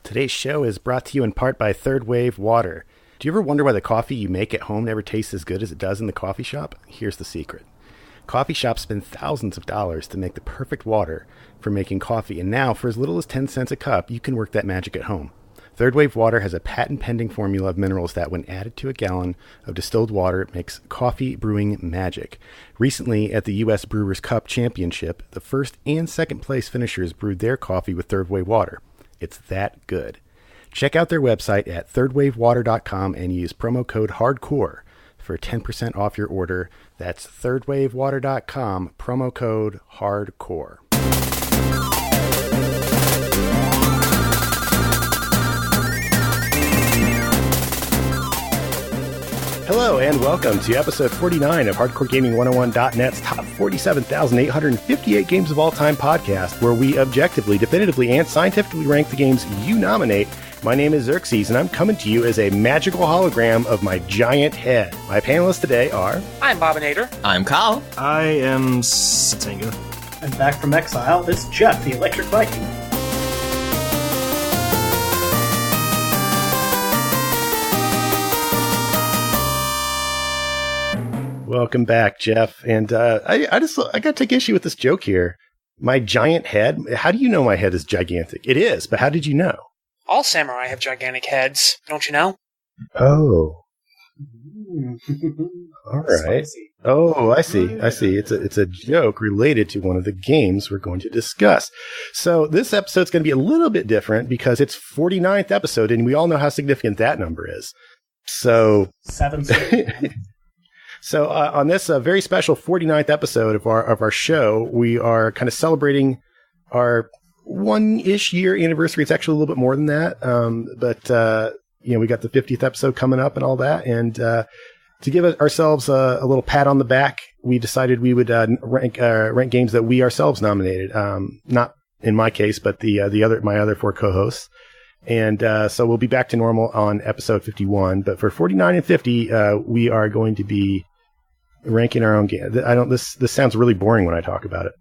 Today's show is brought to you in part by Third Wave Water. Do you ever wonder why the coffee you make at home never tastes as good as it does in the coffee shop? Here's the secret. Coffee shops spend thousands of dollars to make the perfect water for making coffee, and now, for as little as 10 cents a cup, you can work that magic at home. Third Wave Water has a patent-pending formula of minerals that, when added to a gallon of distilled water, makes coffee brewing magic. Recently, at the U.S. Brewers Cup Championship, the first and second place finishers brewed their coffee with Third Wave Water. It's that good. Check out their website at thirdwavewater.com and use promo code HARDCORE for 10% off your order. That's thirdwavewater.com, promo code HARDCORE. Hello and welcome to episode 49 of HardcoreGaming101.net's top 47,858 games of all time podcast, where we objectively, definitively, and scientifically rank the games you nominate. My name is Xerxes, and I'm coming to you as a magical hologram of my giant head. My panelists today are... I'm Bobinator. I'm Kyle. I am Satinga. And back from exile, it's Jeff, the Electric Viking. Welcome back, Jeff. And I got to take issue with this joke here. My giant head. How do you know my head is gigantic? It is, but how did you know? All samurai have gigantic heads, don't you know? Oh. All right. Spicy. Oh, I see. It's a joke related to one of the games we're going to discuss. So this episode's going to be a little bit different because it's 49th episode, and we all know how significant that number is. So 7. So on this very special 49th episode of our show, we are kind of celebrating our one-ish year anniversary. It's actually a little bit more than that, but we got the 50th episode coming up and all that. And to give ourselves a little pat on the back, we decided we would rank games that we ourselves nominated. Not in my case, but my other four co-hosts. And so we'll be back to normal on episode 51. But for 49 and 50, we are going to be ranking our own game. This sounds really boring when I talk about it.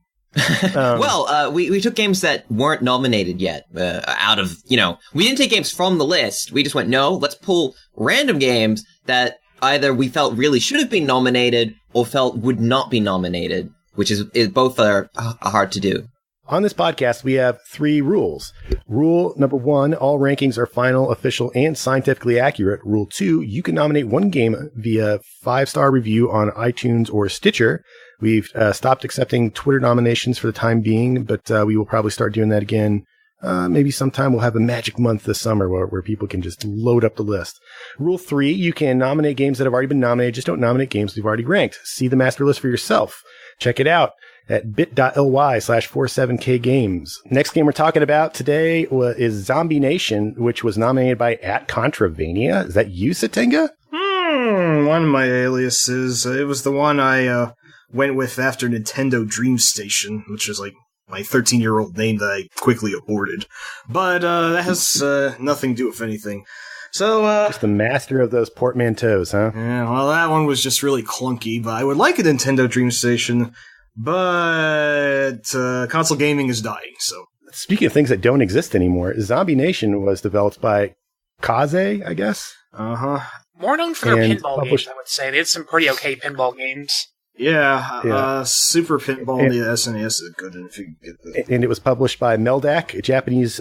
We took games that weren't nominated yet. We didn't take games from the list. We just went, no, let's pull random games that either we felt really should have been nominated or felt would not be nominated, which is both are hard to do. On this podcast, we have 3 rules. Rule number 1, all rankings are final, official, and scientifically accurate. Rule 2, you can nominate one game via 5-star review on iTunes or Stitcher. We've stopped accepting Twitter nominations for the time being, but we will probably start doing that again. Maybe sometime we'll have a magic month this summer where people can just load up the list. Rule 3, you can nominate games that have already been nominated. Just don't nominate games we've already ranked. See the master list for yourself. Check it out at bit.ly/47kgames. Next game we're talking about today is Zombie Nation, which was nominated by @Contravania. Is that you, Satinga? One of my aliases. It was the one I went with after Nintendo Dream Station, which is like my 13-year-old name that I quickly aborted. But that has nothing to do with anything. So, just the master of those portmanteaus, huh? Yeah, well, that one was just really clunky, but I would like a Nintendo Dream Station, but console gaming is dying, so. Speaking of things that don't exist anymore, Zombie Nation was developed by Kaze, I guess? Uh-huh. More known for their pinball games, I would say. They had some pretty okay pinball games. Yeah. Super Pinball on the SNES is good, if you can get this. And it was published by Meldak, a Japanese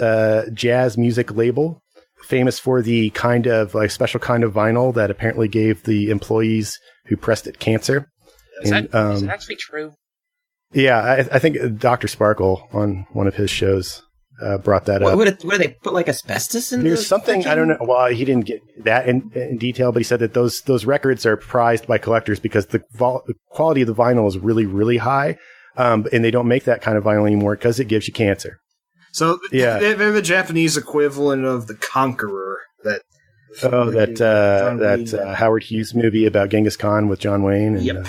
jazz music label, famous for the kind of special kind of vinyl that apparently gave the employees who pressed it cancer. Is that actually true? Yeah, I think Dr. Sparkle on one of his shows brought that up. What do they put, like asbestos in? There's something, I don't know. Well, he didn't get that in detail, but he said that those records are prized by collectors because the quality of the vinyl is really, really high, and they don't make that kind of vinyl anymore because it gives you cancer. So they're the Japanese equivalent of The Conqueror. That Howard Hughes movie about Genghis Khan with John Wayne. And, Yep.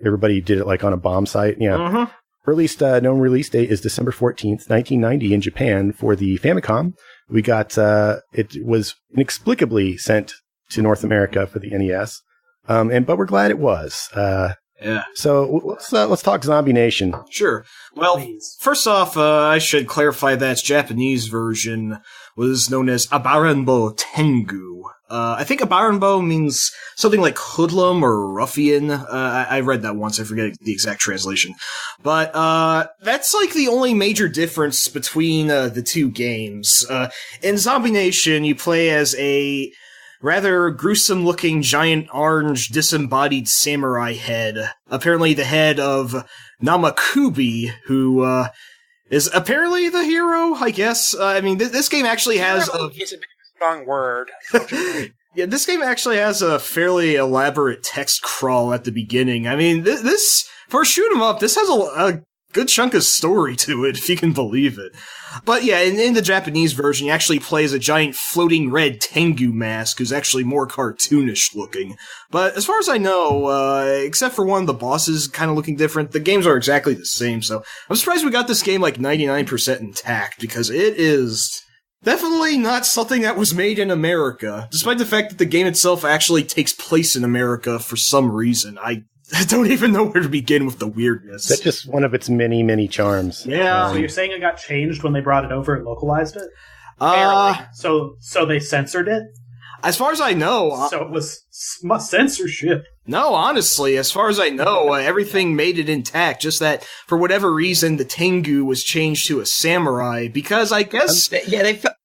Everybody did it like on a bomb site. Yeah. Uh-huh. Known release date is December 14th, 1990 in Japan for the Famicom. We got, it was inexplicably sent to North America for the NES. But we're glad it was. Yeah. So let's talk Zombie Nation. Sure. Well, Please. first off, I should clarify that its Japanese version was known as Abaranbo Tengu. I think Abaranbo means something like hoodlum or ruffian. I read that once. I forget the exact translation. But that's like the only major difference between the two games. In Zombie Nation, you play as a rather gruesome-looking giant orange disembodied samurai head. Apparently the head of Namakubi, who is apparently the hero, I guess. I mean, this game actually has It's a bit strong word. Yeah, this game actually has a fairly elaborate text crawl at the beginning. I mean, this for a shoot 'em up, this has a good chunk of story to it, if you can believe it. But yeah, in the Japanese version, you actually play as a giant floating red Tengu mask who's actually more cartoonish looking. But as far as I know, except for one of the bosses kind of looking different, the games are exactly the same. So I'm surprised we got this game like 99% intact, because it is definitely not something that was made in America, despite the fact that the game itself actually takes place in America for some reason. I don't even know where to begin with the weirdness. That's just one of its many, many charms. Yeah. So you're saying it got changed when they brought it over and localized it? Uh, So they censored it? as far as I know, So it was censorship. no, honestly, as far as I know, everything made it intact. Just that, for whatever reason, the Tengu was changed to a samurai, because I guess... Yeah,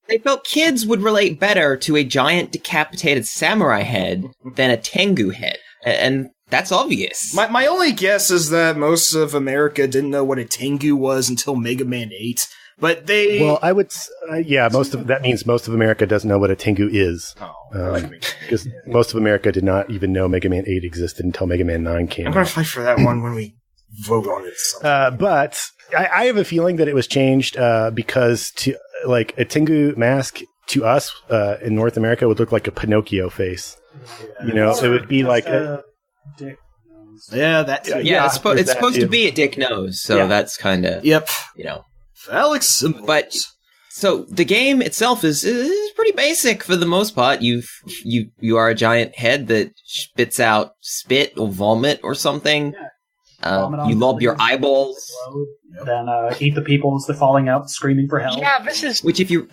they felt kids would relate better to a giant decapitated samurai head than a Tengu head. And that's obvious. My only guess is that most of America didn't know what a Tengu was until Mega Man 8. But they... Well, I would, that means most of America doesn't know what a Tengu is. Because most of America did not even know Mega Man 8 existed until Mega Man 9 came I'm out. going to fight for that one when we vote on it. But I have a feeling that it was changed because like a Tengu mask to us in North America would look like a Pinocchio face. You know, it would be like a dick nose. Yeah, that's... Yeah, it's supposed to be a dick nose, so that's kind of, Yep. you know. Phallic symbols. But so the game itself is pretty basic for the most part. You are a giant head that spits out spit or vomit or something. You lob your eyeballs. Then eat the people as they're falling out, screaming for help. Yeah, this is Which, if you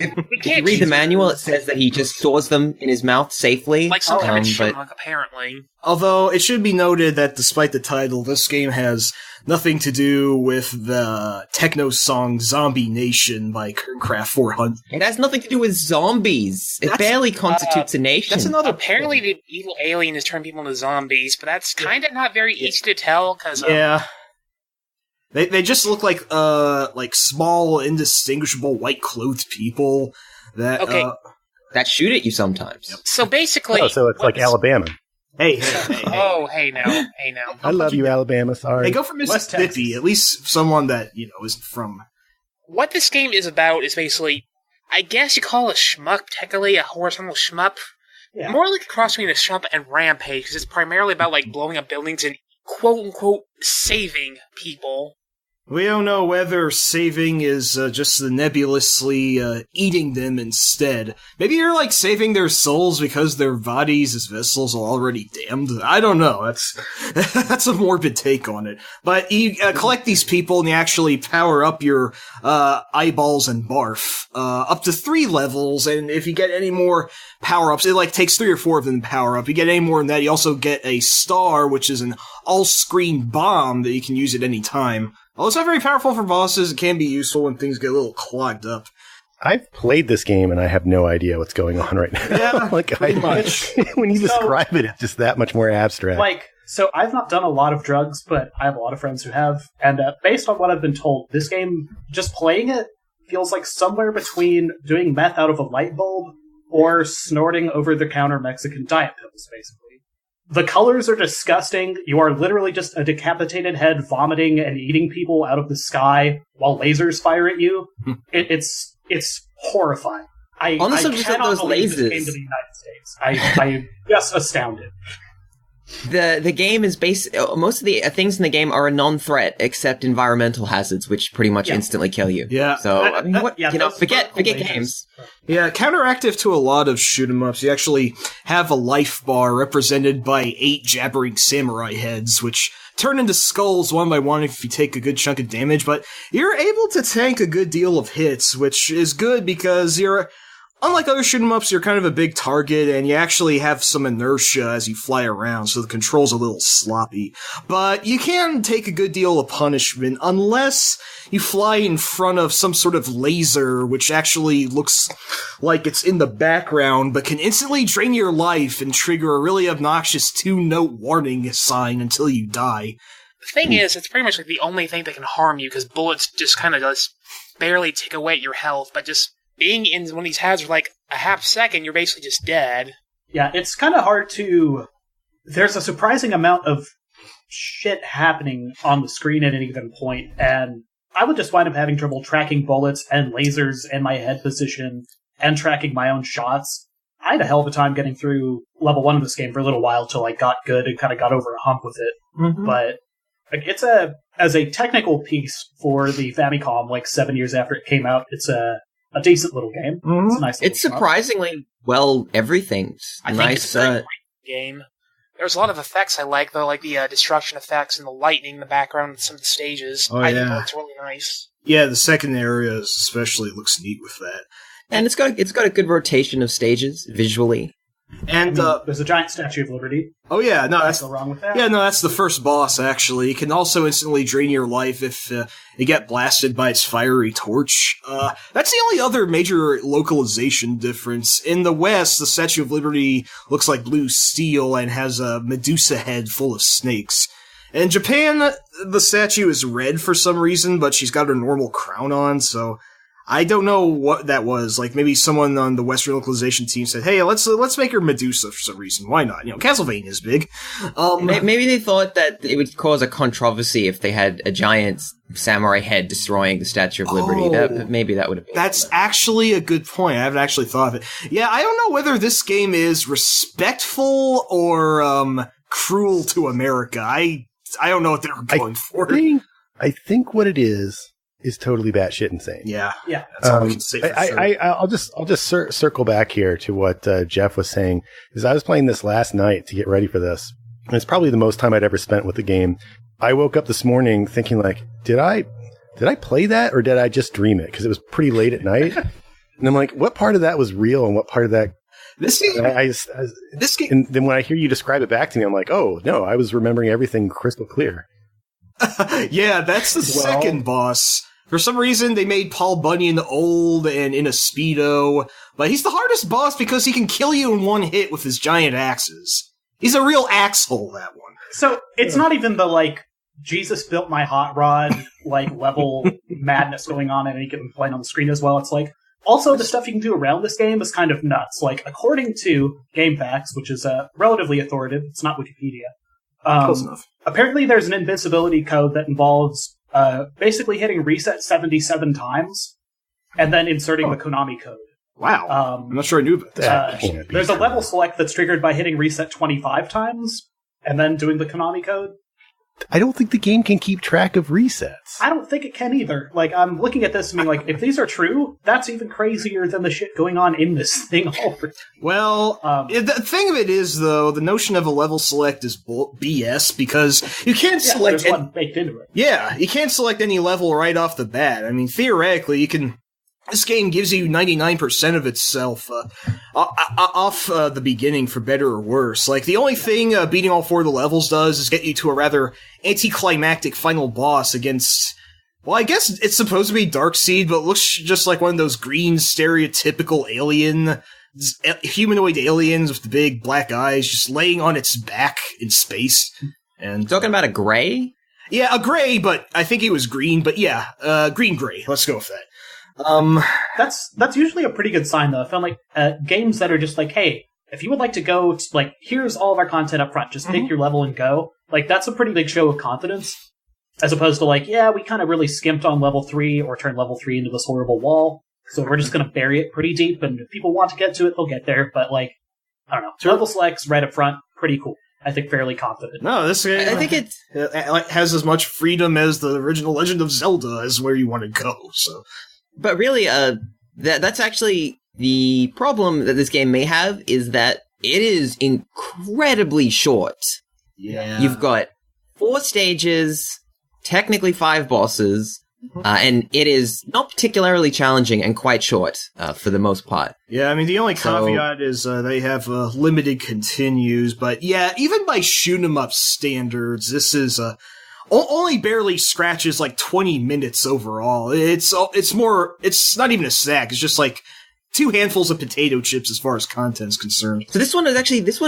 read the manual, it says that he just stores them in his mouth safely. like some kind of but chipmunk, apparently. Although, it should be noted that despite the title, this game has nothing to do with the techno song Zombie Nation by Kernkraft 400. it has nothing to do with zombies. It barely constitutes a nation. That's another... Apparently, the evil alien is turning people into zombies, but that's kind of not very easy to tell, because... Yeah. They just look like small, indistinguishable, white-clothed people that... Okay. that shoot at you sometimes. So basically... so it's like Alabama. Hey. Oh, hey now. I love you, Alabama. Sorry. Hey, go for Mississippi. At least someone that, is from... What this game is about is basically, I guess you call a shmup, technically a horizontal shmup. Yeah. More like a cross between a shmup and Rampage, because it's primarily about, like, blowing up buildings and quote-unquote saving people. We don't know whether saving is just the nebulously eating them instead. Maybe you're like saving their souls because their bodies as vessels are already damned. I don't know. That's a morbid take on it. But you collect these people and you actually power up your eyeballs and barf up to 3 levels. And if you get any more power-ups, it takes 3 or 4 of them to power up. You get any more than that, you also get a star, which is an all-screen bomb that you can use at any time. Although it's not very powerful for bosses, it can be useful when things get a little clogged up. I've played this game and I have no idea what's going on right now. Yeah, pretty much. When you describe it, it's just that much more abstract. So I've not done a lot of drugs, but I have a lot of friends who have. And based on what I've been told, this game, just playing it, feels like somewhere between doing meth out of a light bulb or snorting over-the-counter Mexican diet pills, basically. The colors are disgusting. You are literally just a decapitated head vomiting and eating people out of the sky while lasers fire at you. It's horrifying. I cannot believe this came to the United States. I am just astounded. The game is most of the things in the game are a non-threat except environmental hazards, which pretty much instantly kill you. Yeah. So forget games. Yeah, counteractive to a lot of shoot 'em ups, you actually have a life bar represented by 8 jabbering samurai heads, which turn into skulls one by one if you take a good chunk of damage, but you're able to tank a good deal of hits, which is good because unlike other shoot 'em ups, you're kind of a big target, and you actually have some inertia as you fly around, so the control's a little sloppy. But you can take a good deal of punishment, unless you fly in front of some sort of laser, which actually looks like it's in the background, but can instantly drain your life and trigger a really obnoxious 2-note warning sign until you die. The thing is, it's pretty much like the only thing that can harm you, because bullets just kind of just barely take away your health, but just being in one of these hazards for like a half second, you're basically just dead. Yeah, it's kind of hard to... There's a surprising amount of shit happening on the screen at any given point, and I would just wind up having trouble tracking bullets and lasers in my head position and tracking my own shots. I had a hell of a time getting through level 1 of this game for a little while till I got good and kind of got over a hump with it. Mm-hmm. But like, as a technical piece for the Famicom, like 7 years after it came out, it's a decent little game. Mm-hmm. It's a nice. It's surprisingly well everything. I think it's a great game. There's a lot of effects I like, though, like the destruction effects and the lightning in the background of some of the stages. I think that's really nice. Yeah, the second area especially looks neat with that. And it's got a good rotation of stages visually. And there's a giant Statue of Liberty. Oh yeah, no, that's wrong with that. Yeah, no, that's the first boss. Actually, it can also instantly drain your life if you get blasted by its fiery torch. That's the only other major localization difference. In the West, the Statue of Liberty looks like blue steel and has a Medusa head full of snakes. In Japan, the statue is red for some reason, but she's got her normal crown on, so I don't know what that was. Like, maybe someone on the Western localization team said, hey, let's make her Medusa for some reason. Why not? Castlevania is big. Maybe they thought that it would cause a controversy if they had a giant samurai head destroying the Statue of Liberty. Maybe that would have been... That's actually a good point. I haven't actually thought of it. Yeah, I don't know whether this game is respectful or cruel to America. I don't know what they were going for. I think what it is totally batshit insane. Yeah. That's all we can say for sure. I'll just circle back here to what Jeff was saying. Is I was playing this last night to get ready for this, and it's probably the most time I'd ever spent with the game. I woke up this morning thinking, like, did I play that or did I just dream it? Because it was pretty late at night, and I'm like, what part of that was real and what part of that? This game. This game. And then when I hear you describe it back to me, I'm like, oh no, I was remembering everything crystal clear. Yeah, that's the second boss. For some reason, they made Paul Bunyan old and in a Speedo, but he's the hardest boss because he can kill you in one hit with his giant axes. He's a real axhole, that one. So, it's not even the, like, Jesus built my hot rod, like, level madness going on at any given point on the screen as well. It's like, also, the stuff you can do around this game is kind of nuts. Like, according to GameFAQs, which is relatively authoritative, it's not Wikipedia. Close enough. Apparently, there's an invincibility code that involves basically hitting reset 77 times and then inserting the Konami code. Wow. I'm not sure I knew about that. There's a level select that's triggered by hitting reset 25 times and then doing the Konami code. I don't think the game can keep track of resets. I don't think it can either. Like, I'm looking at this and being like, if these are true, that's even crazier than the shit going on in this thing already. Well, the thing of it is, though, the notion of a level select is BS because you can't select... There's one baked into it. Yeah, you can't select any level right off the bat. I mean, theoretically, you can... This game gives you 99% of itself off the beginning, for better or worse. Like, the only thing beating all 4 of the levels does is get you to a rather anticlimactic final boss against... Well, I guess it's supposed to be Darkseid, but it looks just like one of those green stereotypical humanoid aliens with the big black eyes just laying on its back in space. And talking about a gray? Yeah, a gray, but I think it was green, but yeah, green-gray. Let's go with that. That's usually a pretty good sign, though. I found like games that are just like, hey, if you would like to go, like, here's all of our content up front, just pick your level and go. Like, that's a pretty big show of confidence, as opposed to like, yeah, we kind of really skimped on level 3 or turned level 3 into this horrible wall, so we're just going to bury it pretty deep, and if people want to get to it, they'll get there. But like, I don't know, level selects right up front, pretty cool. I think fairly confident. No, this game I think it has as much freedom as the original Legend of Zelda as where you want to go. So. But really, that's actually the problem that this game may have, is that it is incredibly short. Yeah. You've got 4 stages, technically 5 bosses, and it is not particularly challenging and quite short for the most part. Yeah, I mean, the only caveat is they have limited continues, but yeah, even by shoot 'em up standards, this is only barely scratches like 20 minutes overall. It's not even a snack. It's just like 2 handfuls of potato chips as far as content's concerned. So this one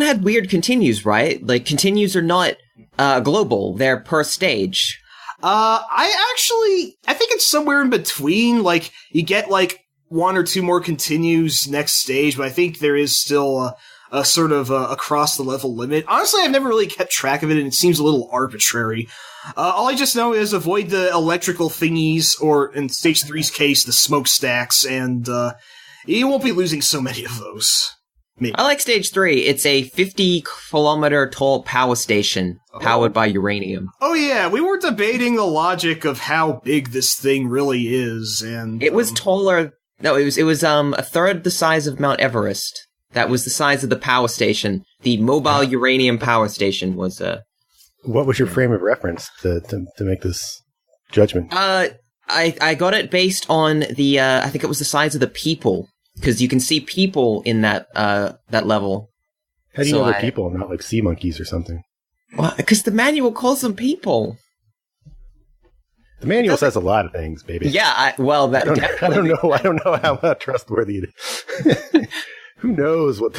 had weird continues, right? Like, continues are not global; they're per stage. I think it's somewhere in between. Like, you get like 1 or 2 more continues next stage, but I think there is still a sort of across the level limit. Honestly, I've never really kept track of it, and it seems a little arbitrary. All I just know is avoid the electrical thingies, or in stage 3's case, the smokestacks, and you won't be losing so many of those. Maybe. I like stage 3. It's a 50-kilometer tall power station powered by uranium. Oh yeah, we were debating the logic of how big this thing really is, and it was taller. No, it was a third the size of Mount Everest. That was the size of the power station. The mobile uranium power station was What was your frame of reference to make this judgment? I got it based on the I think it was the size of the people, because you can see people in that level. How do you know they're people, not like sea monkeys or something? Well, because the manual calls them people. The manual says a lot of things, baby. Yeah, I don't know how trustworthy it is. Who knows what?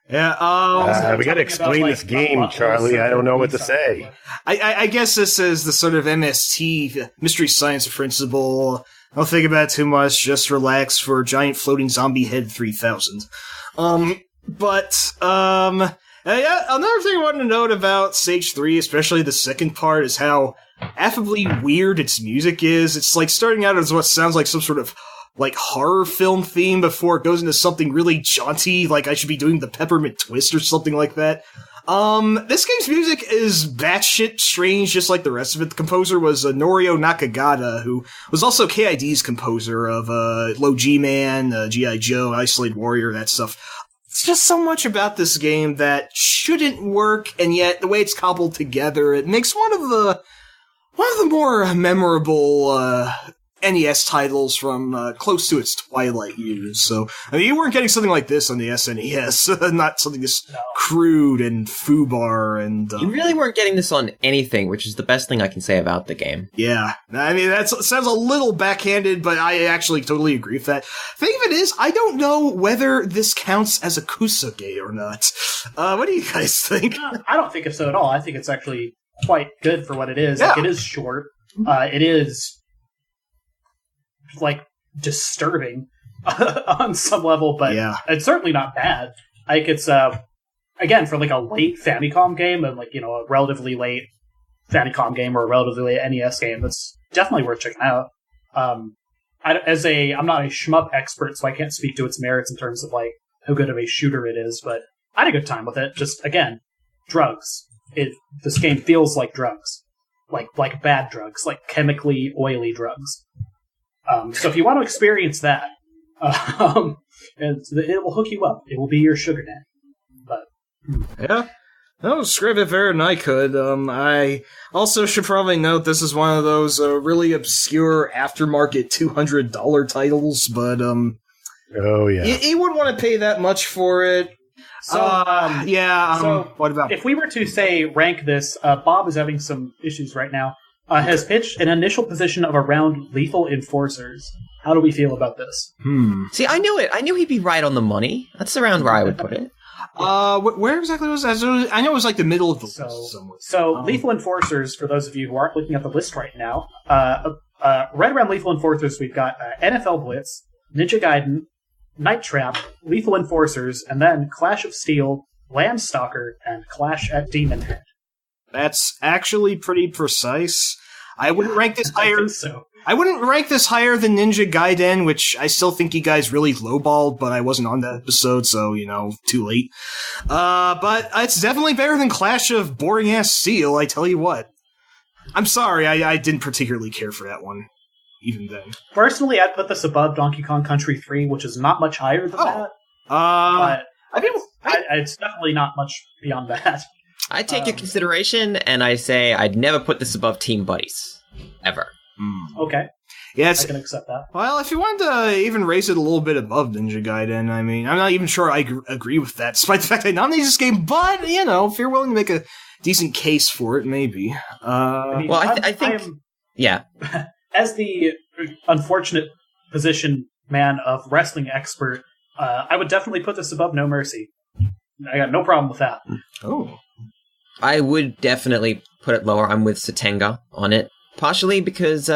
Yeah, we got to explain this game, Charlie. I don't know what to say. I guess this is the sort of MST, Mystery Science Principle. Don't think about it too much. Just relax for Giant Floating Zombie Head 3000. Yeah, another thing I wanted to note about Stage 3, especially the second part, is how affably weird its music is. It's like starting out as what sounds like some sort of like horror film theme before it goes into something really jaunty, like I should be doing the Peppermint Twist or something like that. This game's music is batshit strange, just like the rest of it. The composer was Norio Nakagata, who was also KID's composer of Low G-Man, G.I. Joe, Isolated Warrior, that stuff. It's just so much about this game that shouldn't work, and yet the way it's cobbled together, it makes one of the more memorable NES titles from close to its twilight years. So, I mean, you weren't getting something like this on the SNES, not something this crude and foobar and... You really weren't getting this on anything, which is the best thing I can say about the game. Yeah. I mean, that sounds a little backhanded, but I actually totally agree with that. Thing of it is, I don't know whether this counts as a kusage or not. What do you guys think? I don't think so at all. I think it's actually quite good for what it is. Yeah. Like, it is short. It is like disturbing on some level, but it's certainly not bad. Like, it's again, for like a late Famicom game, and like, you know, a relatively late Famicom game or a relatively late NES game, that's definitely worth checking out. I'm not a shmup expert, so I can't speak to its merits in terms of like how good of a shooter it is, but I had a good time with it. Just again, drugs. This game feels like drugs, like bad drugs, like chemically oily drugs. So if you want to experience that, it will hook you up. It will be your sugar daddy. But yeah, that was describe it better than I could. I also should probably note this is one of those really obscure aftermarket $200 titles, but oh yeah, you wouldn't want to pay that much for it. So, what about if we were to say rank this? Bob is having some issues right now. Has pitched an initial position of around Lethal Enforcers. How do we feel about this? See, I knew it. I knew he'd be right on the money. That's around where I would put it. Where exactly was that? I know it was like the middle of the list somewhere. So Lethal Enforcers, for those of you who aren't looking at the list right now, right around Lethal Enforcers, we've got NFL Blitz, Ninja Gaiden, Night Trap, Lethal Enforcers, and then Clash of Steel, Landstalker, and Clash at Demon Head. That's actually pretty precise. I wouldn't rank this higher. I wouldn't rank this higher than Ninja Gaiden, which I still think you guys really lowballed, but I wasn't on that episode, so, you know, too late. But it's definitely better than Clash of Boring-Ass Steel, I tell you what. I'm sorry, I didn't particularly care for that one, even then. Personally, I'd put this above Donkey Kong Country 3, which is not much higher than that. But it's definitely not much beyond that. I take your consideration, and I say I'd never put this above Team Buddies. Ever. Okay. Yeah, I can accept that. well, if you wanted to even raise it a little bit above Ninja Gaiden, I mean, I'm not even sure I agree with that, despite the fact I nominated this game, but, you know, if you're willing to make a decent case for it, maybe. I think... Yeah. As the unfortunate position man of wrestling expert, I would definitely put this above No Mercy. I got no problem with that. Oh. I would definitely put it lower. I'm with Satenga on it. Partially because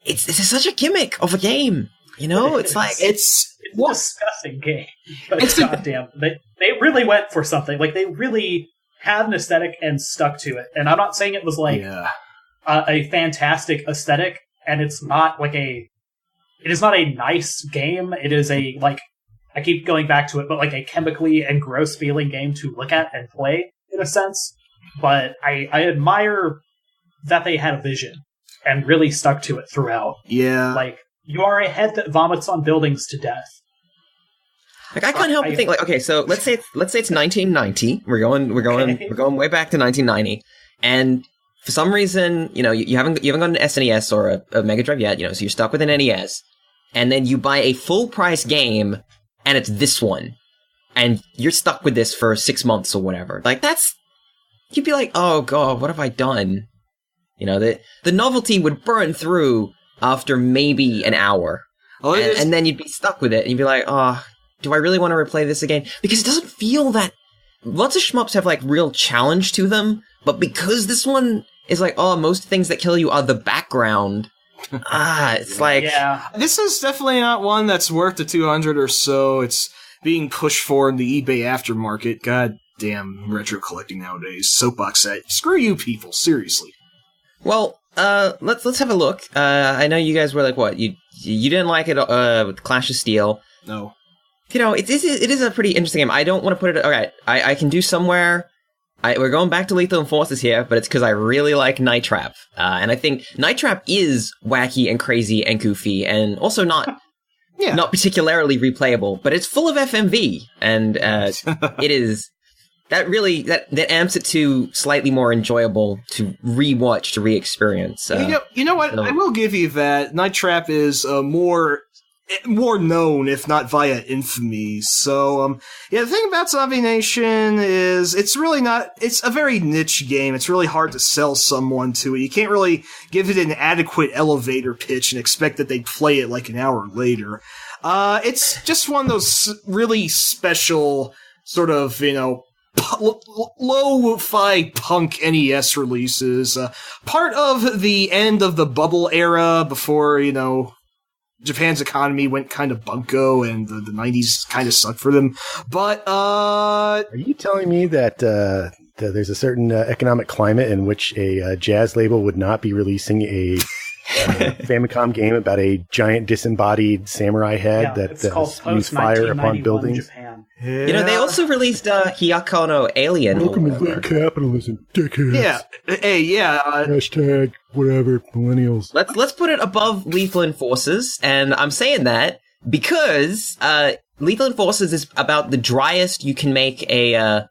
it's such a gimmick of a game. You know? It's like... It's a disgusting game. But goddamn. They really went for something. Like, they really had an aesthetic and stuck to it. And I'm not saying it was like a fantastic aesthetic, and it's not like it is not a nice game. It is a, like, I keep going back to it, but like a chemically and gross feeling game to look at and play, in a sense. But I admire that they had a vision and really stuck to it throughout. Yeah. Like, you are a head that vomits on buildings to death. Like, I can't help but think, like, okay, so let's say it's 1990. We're going way back to 1990, and for some reason, you know, you haven't got an SNES or a Mega Drive yet, you know, so you're stuck with an NES, and then you buy a full price game, and it's this one, and you're stuck with this for 6 months or whatever. Like, you'd be like, oh god, what have I done? You know, the novelty would burn through after maybe an hour, and then you'd be stuck with it, and you'd be like, oh, do I really want to replay this again? Because it doesn't feel that... Lots of shmups have, like, real challenge to them, but because this one is like, oh, most things that kill you are the background, it's like... Yeah. This is definitely not one that's worth the 200 or so it's being pushed for in the eBay aftermarket. God damn retro collecting nowadays. Soapbox set. Screw you people, seriously. Well, let's have a look. I know you guys were like, what? You didn't like it with Clash of Steel. No. You know, it is a pretty interesting game. I don't want to put it... Alright, I can do somewhere... we're going back to Lethal Enforcers here, but it's because I really like Night Trap. And I think Night Trap is wacky and crazy and goofy, and also not particularly replayable, but it's full of FMV, and it is... That amps it to slightly more enjoyable to re-watch, to re-experience. You know what? I will give you that. Night Trap is more known, if not via infamy. So, the thing about Zombie Nation is it's really not... It's a very niche game. It's really hard to sell someone to it. You can't really give it an adequate elevator pitch and expect that they'd play it like an hour later. It's just one of those really special sort of, you know, lo-fi punk NES releases. Part of the end of the bubble era before, you know, Japan's economy went kind of bunko and the 90s kind of sucked for them. But, Are you telling me that there's a certain economic climate in which a jazz label would not be releasing a Famicom game about a giant disembodied samurai head that spews fire upon buildings? Japan. Yeah. You know, they also released Hiyako no Alien. Welcome to that capitalism, dickheads. Yeah. Hey, Hashtag whatever, millennials. Let's put it above Lethal Enforcers, and I'm saying that because Lethal Enforcers is about the driest you can make a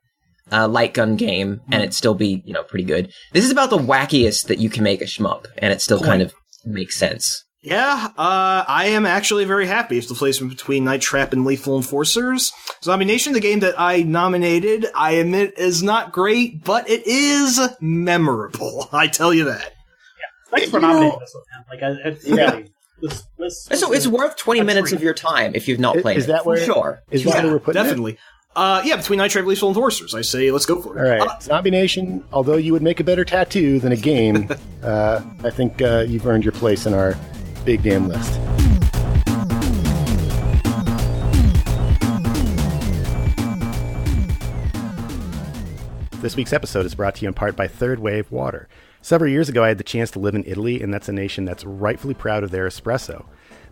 light gun game, and it still be, you know, pretty good. This is about the wackiest that you can make a shmup, and it still kind of makes sense. Yeah, I am actually very happy it's the placement between Night Trap and Lethal Enforcers. Zombie Nation, the game that I nominated, I admit is not great, but it is memorable. I tell you that. Yeah, thanks for nominating this one, man. Like, it's really... So it's worth 20 minutes of your time if you've not played it. Is that where? Sure. Is that where we're putting definitely. Between Night Trap and Lethal Enforcers, I say let's go for it. it. All right, Zombie Nation, although you would make a better tattoo than a game, I think you've earned your place in our big damn list. This week's episode is brought to you in part by Third Wave Water. Several years ago, I had the chance to live in Italy, and that's a nation that's rightfully proud of their espresso.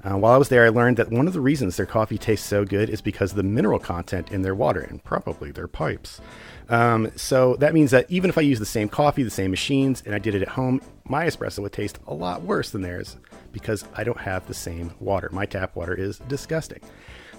While I was there, I learned that one of the reasons their coffee tastes so good is because of the mineral content in their water, and probably their pipes. So that means that even if I use the same coffee, the same machines, and I did it at home, my espresso would taste a lot worse than theirs because I don't have the same water. My tap water is disgusting.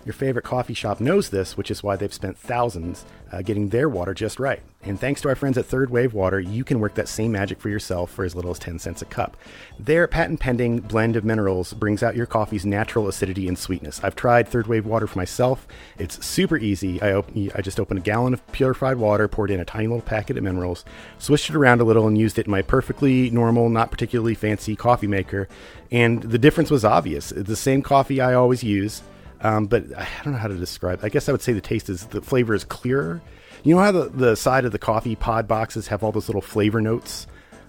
Your favorite coffee shop knows this, which is why they've spent thousands getting their water just right. And thanks to our friends at Third Wave Water, you can work that same magic for yourself for as little as 10 cents a cup. Their patent-pending blend of minerals brings out your coffee's natural acidity and sweetness. I've tried Third Wave Water for myself. It's super easy. I just opened a gallon of purified water, poured in a tiny little packet of minerals, switched it around a little, and used it in my perfectly normal, not particularly fancy coffee maker. And the difference was obvious. It's the same coffee I always use. But I don't know how to describe it. I guess I would say the flavor is clearer. You know how the side of the coffee pod boxes have all those little flavor notes?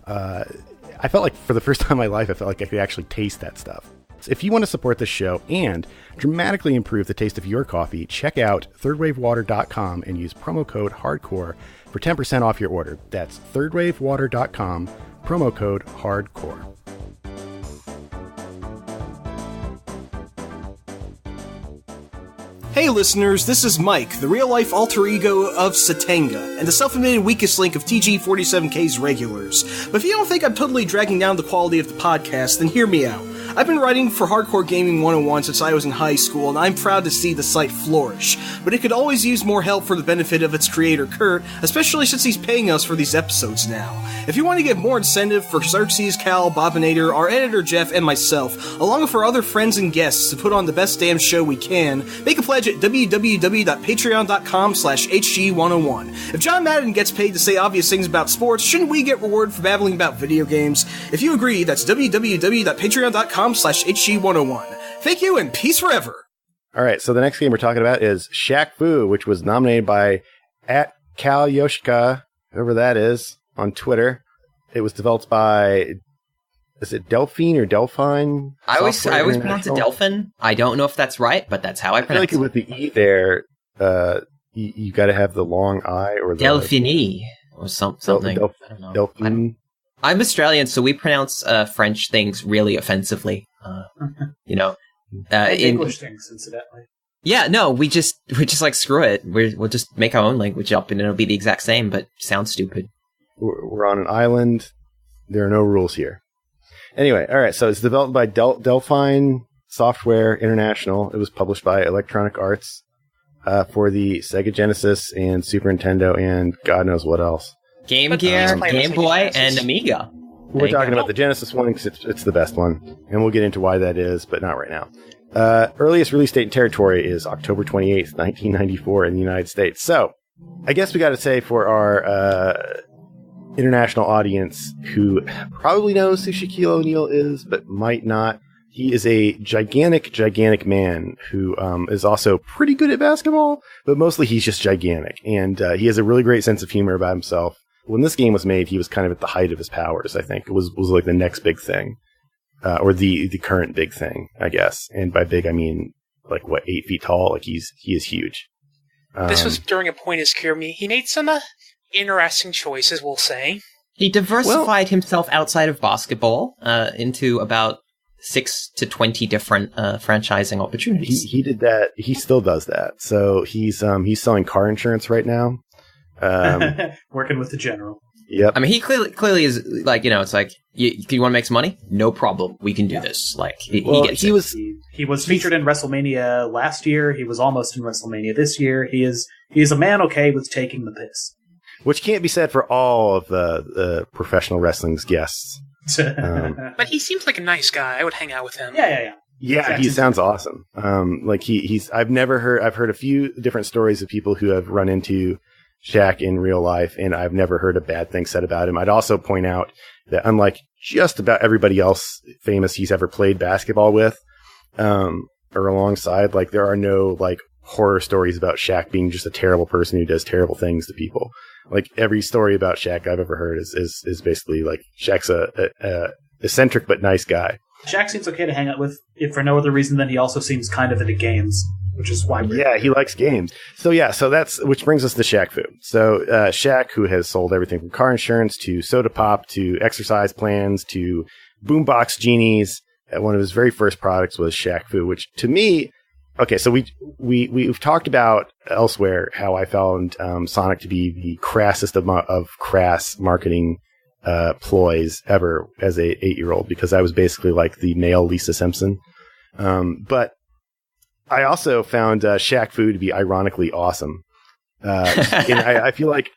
I felt like for the first time in my life, I felt like I could actually taste that stuff. So if you want to support this show and dramatically improve the taste of your coffee, check out thirdwavewater.com and use promo code HARDCORE for 10% off your order. That's thirdwavewater.com, promo code HARDCORE. Hey listeners, this is Mike, the real-life alter ego of Satanga, and the self-admitted weakest link of TG47K's regulars. But if you don't think I'm totally dragging down the quality of the podcast, then hear me out. I've been writing for Hardcore Gaming 101 since I was in high school, and I'm proud to see the site flourish. But it could always use more help for the benefit of its creator, Kurt, especially since he's paying us for these episodes now. If you want to get more incentive for Xerxes, Cal, Bobinator, our editor Jeff, and myself, along with our other friends and guests to put on the best damn show we can, make a pledge at www.patreon.com/HG101. If John Madden gets paid to say obvious things about sports, shouldn't we get rewarded for babbling about video games? If you agree, that's www.patreon.com/HG101. Thank you and peace forever. All right, so the next game we're talking about is Shaq Fu, which was nominated by @KalYoshika, whoever that is, on Twitter. It was developed by, is it Delphine or Delphine? I always pronounce it Delphin. I don't know if that's right, but that's how I pronounce it. I feel like with the E there, you got to have the long I or the Delphine or something. I don't know. Delphine. I'm Australian, so we pronounce French things really offensively. English things, incidentally. Yeah, no, we're just like, screw it. We'll just make our own language up, and it'll be the exact same, but sounds stupid. We're on an island. There are no rules here. Anyway, all right. So it's developed by Delphine Software International. It was published by Electronic Arts for the Sega Genesis and Super Nintendo and God knows what else. Game Gear, Game Boy, and Amiga. We're talking about the Genesis one because it's the best one, and we'll get into why that is, but not right now. Earliest release date and territory is October 28th, 1994 in the United States. So I guess we got to say for our international audience who probably knows who Shaquille O'Neal is, but might not, he is a gigantic man who is also pretty good at basketball, but mostly he's just gigantic. And he has a really great sense of humor about himself. When this game was made, he was kind of at the height of his powers, I think. It was like the next big thing. Or the current big thing, I guess. And by big, I mean, 8 feet tall? He is huge. This was during a point in his career. He made some interesting choices, we'll say. He diversified himself outside of basketball into about 6 to 20 different franchising opportunities. He did that. He still does that. So he's selling car insurance right now. Working with the general. Yep. I mean, he clearly is it's like, you want to make some money? No problem. We can do this. He gets it. He was featured in WrestleMania last year. He was almost in WrestleMania this year. He is a man okay with taking the piss. Which can't be said for all of the professional wrestling's guests. But he seems like a nice guy. I would hang out with him. Yeah. Yeah, he sounds awesome. I've heard a few different stories of people who have run into Shaq in real life, and I've never heard a bad thing said about him. I'd also point out that unlike just about everybody else famous he's ever played basketball with, or alongside, there are no horror stories about Shaq being just a terrible person who does terrible things to people. Every story about Shaq I've ever heard is basically Shaq's a eccentric but nice guy. Shaq seems okay to hang out with, if for no other reason than he also seems kind of into games, which is why he likes games. So that's which brings us to Shaq Fu. So Shaq, who has sold everything from car insurance to soda pop to exercise plans to boombox genies. One of his very first products was Shaq Fu, which to me, okay, so we've talked about elsewhere how I found Sonic to be the crassest of crass marketing ploys ever as a 8-year-old, because I was basically like the male Lisa Simpson. But I also found Shaq Fu to be ironically awesome. And I feel like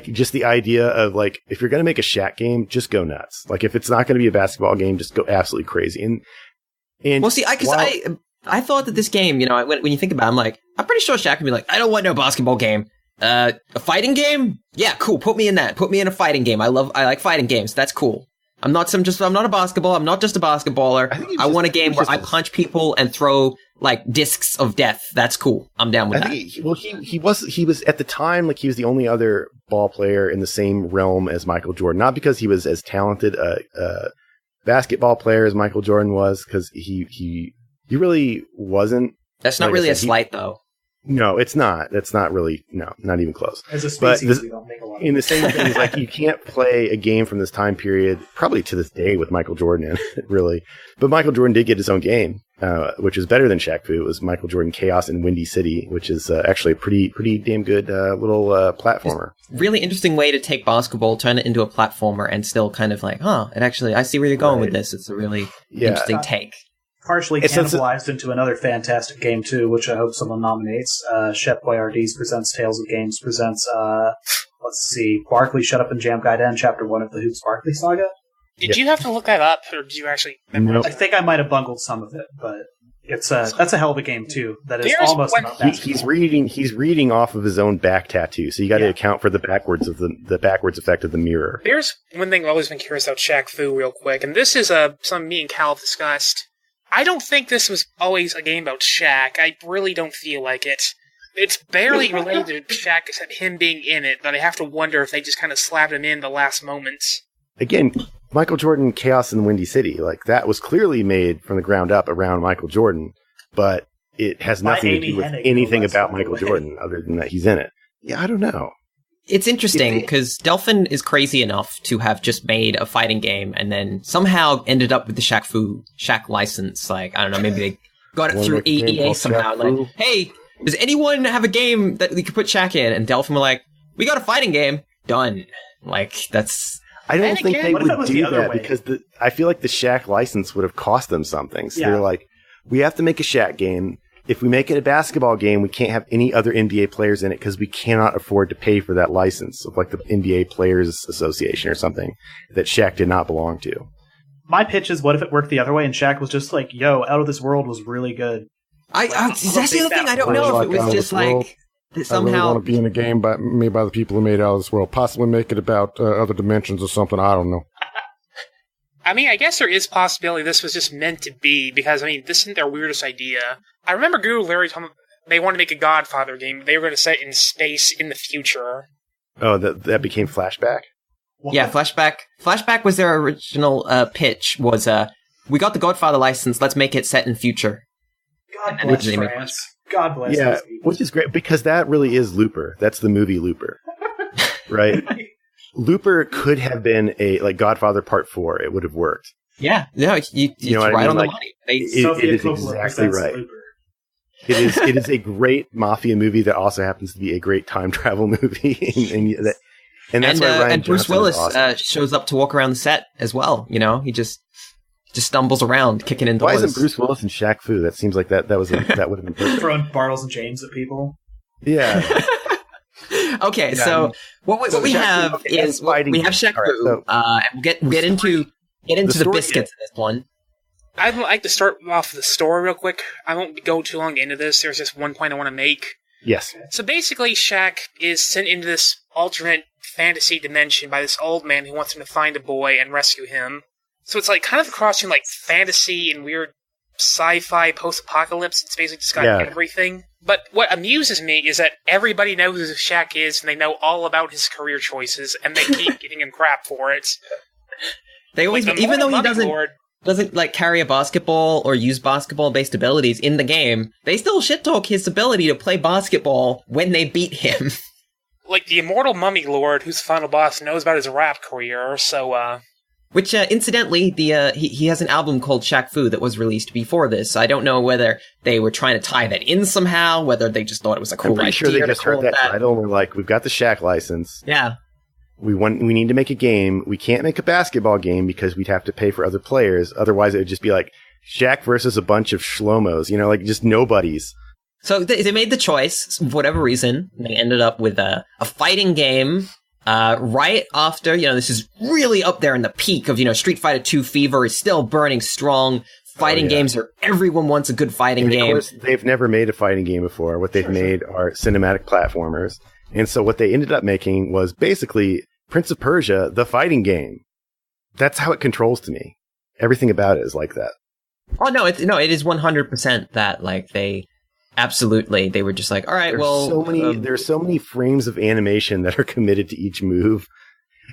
just the idea of like, if you're going to make a Shaq game, just go nuts. Like if it's not going to be a basketball game, just go absolutely crazy. And well, see, I thought that this game, you know, when you think about it, I'm like, I'm pretty sure Shaq would be like, I don't want no basketball game. A fighting game? Yeah, cool. Put me in that. Put me in a fighting game. I like fighting games. That's cool. I'm not I'm not a basketball. I'm not just a basketballer. I want a game where I punch people and throw like discs of death. That's cool. I'm down with that. He was at the time, like he was the only other ball player in the same realm as Michael Jordan. Not because he was as talented a basketball player as Michael Jordan was, because he really wasn't. That's not really a slight, though. No, it's not. That's not really, no, not even close. As a species, we don't make a lot of in the same thing, like you can't play a game from this time period, probably to this day, with Michael Jordan in it, really. But Michael Jordan did get his own game, which is better than Shaq Fu. It was Michael Jordan Chaos in Windy City, which is actually a pretty damn good little platformer. Really interesting way to take basketball, turn it into a platformer, and still kind of like, I see where you're going with this. It's a really interesting take. Partially cannibalized into another fantastic game, too, which I hope someone nominates. Shep Boyardee presents Tales of Games, presents, let's see, Barkley Shut Up and Jam Gaiden, Chapter 1 of the Hoops Barkley Saga. Did you have to look that up, or did you actually remember? Nope. I think I might have bungled some of it, but that's a hell of a game, too. That is almost about basketball. He's reading off of his own back tattoo, so you got to account for the backwards effect of the mirror. There's one thing I've always been curious about Shaq Fu real quick, and this is something me and Cal have discussed. I don't think this was always a game about Shaq. I really don't feel like it. It's barely related to Shaq except him being in it, but I have to wonder if they just kind of slapped him in the last moments. Again, Michael Jordan Chaos in Windy City, like that was clearly made from the ground up around Michael Jordan, but it has nothing to do with anything about Michael Jordan other than that he's in it. Yeah, I don't know. It's interesting because Delphin is crazy enough to have just made a fighting game and then somehow ended up with the Shaq license. Like, I don't know, maybe they got it through EA somehow. Like, hey, does anyone have a game that we could put Shaq in? And Delphin were like, we got a fighting game. Done. Like, that's... I don't think they would do that because I feel like the Shaq license would have cost them something. So they're like, we have to make a Shaq game. If we make it a basketball game, we can't have any other NBA players in it because we cannot afford to pay for that license of like the NBA Players Association or something that Shaq did not belong to. My pitch is, what if it worked the other way and Shaq was just like, yo, Out of This World was really good. That's the other thing. I don't know if it was just like somehow. I really want to be in a game made by the people who made Out of This World. Possibly make it about other dimensions or something. I don't know. I mean, I guess there is possibility this was just meant to be, because, I mean, this isn't their weirdest idea. I remember Guru Larry told me they wanted to make a Godfather game. They were going to set it in space in the future. Oh, that became Flashback? What? Yeah, Flashback. Flashback was their original pitch, was, we got the Godfather license, let's make it set in future. God bless France. God bless those people. Which is great, because that really is Looper. That's the movie Looper. Right? Looper could have been a Godfather Part 4. It would have worked. Yeah, no, you know right on the money. It is exactly right. It is a great mafia movie that also happens to be a great time travel movie, and that's why Ryan Bruce Johnson Willis is awesome. Shows up to walk around the set as well. You know, he just stumbles around, kicking in doors. Why isn't Bruce Willis and Shaq Fu? That seems like that would have been perfect. Throwing Bartles and James at people. Yeah. Okay, so what we have is we have Shaq Fu. And we'll get into the biscuits of this one. I'd like to start off the story real quick. I won't go too long into this. There's just one point I want to make. Yes. So basically, Shaq is sent into this alternate fantasy dimension by this old man who wants him to find a boy and rescue him. So it's like kind of a cross between like fantasy and weird sci-fi post-apocalypse. It's basically just got everything. But what amuses me is that everybody knows who Shaq is, and they know all about his career choices, and they keep giving him crap for it. They always, even though he doesn't like carry a basketball or use basketball-based abilities in the game, they still shit-talk his ability to play basketball when they beat him. Like the immortal Mummy Lord, who's the final boss, knows about his rap career, so, Which, incidentally, he has an album called Shaq Fu that was released before this. I don't know whether they were trying to tie that in somehow, whether they just thought it was a cool idea. I'm pretty sure they just heard that title and were like, we've got the Shaq license. Yeah. We need to make a game. We can't make a basketball game because we'd have to pay for other players. Otherwise, it would just be like Shaq versus a bunch of shlomos, like just nobodies. So they made the choice, for whatever reason. They ended up with a fighting game right after, this is really up there in the peak of, Street Fighter 2 fever is still burning strong. Fighting games are, everyone wants a good fighting game. Of course, they've never made a fighting game before. What they've made are cinematic platformers. And so what they ended up making was basically Prince of Persia, the fighting game. That's how it controls to me. Everything about it is like that. Oh, no, it is 100% that, like, they were just like, all right, there's so many frames of animation that are committed to each move.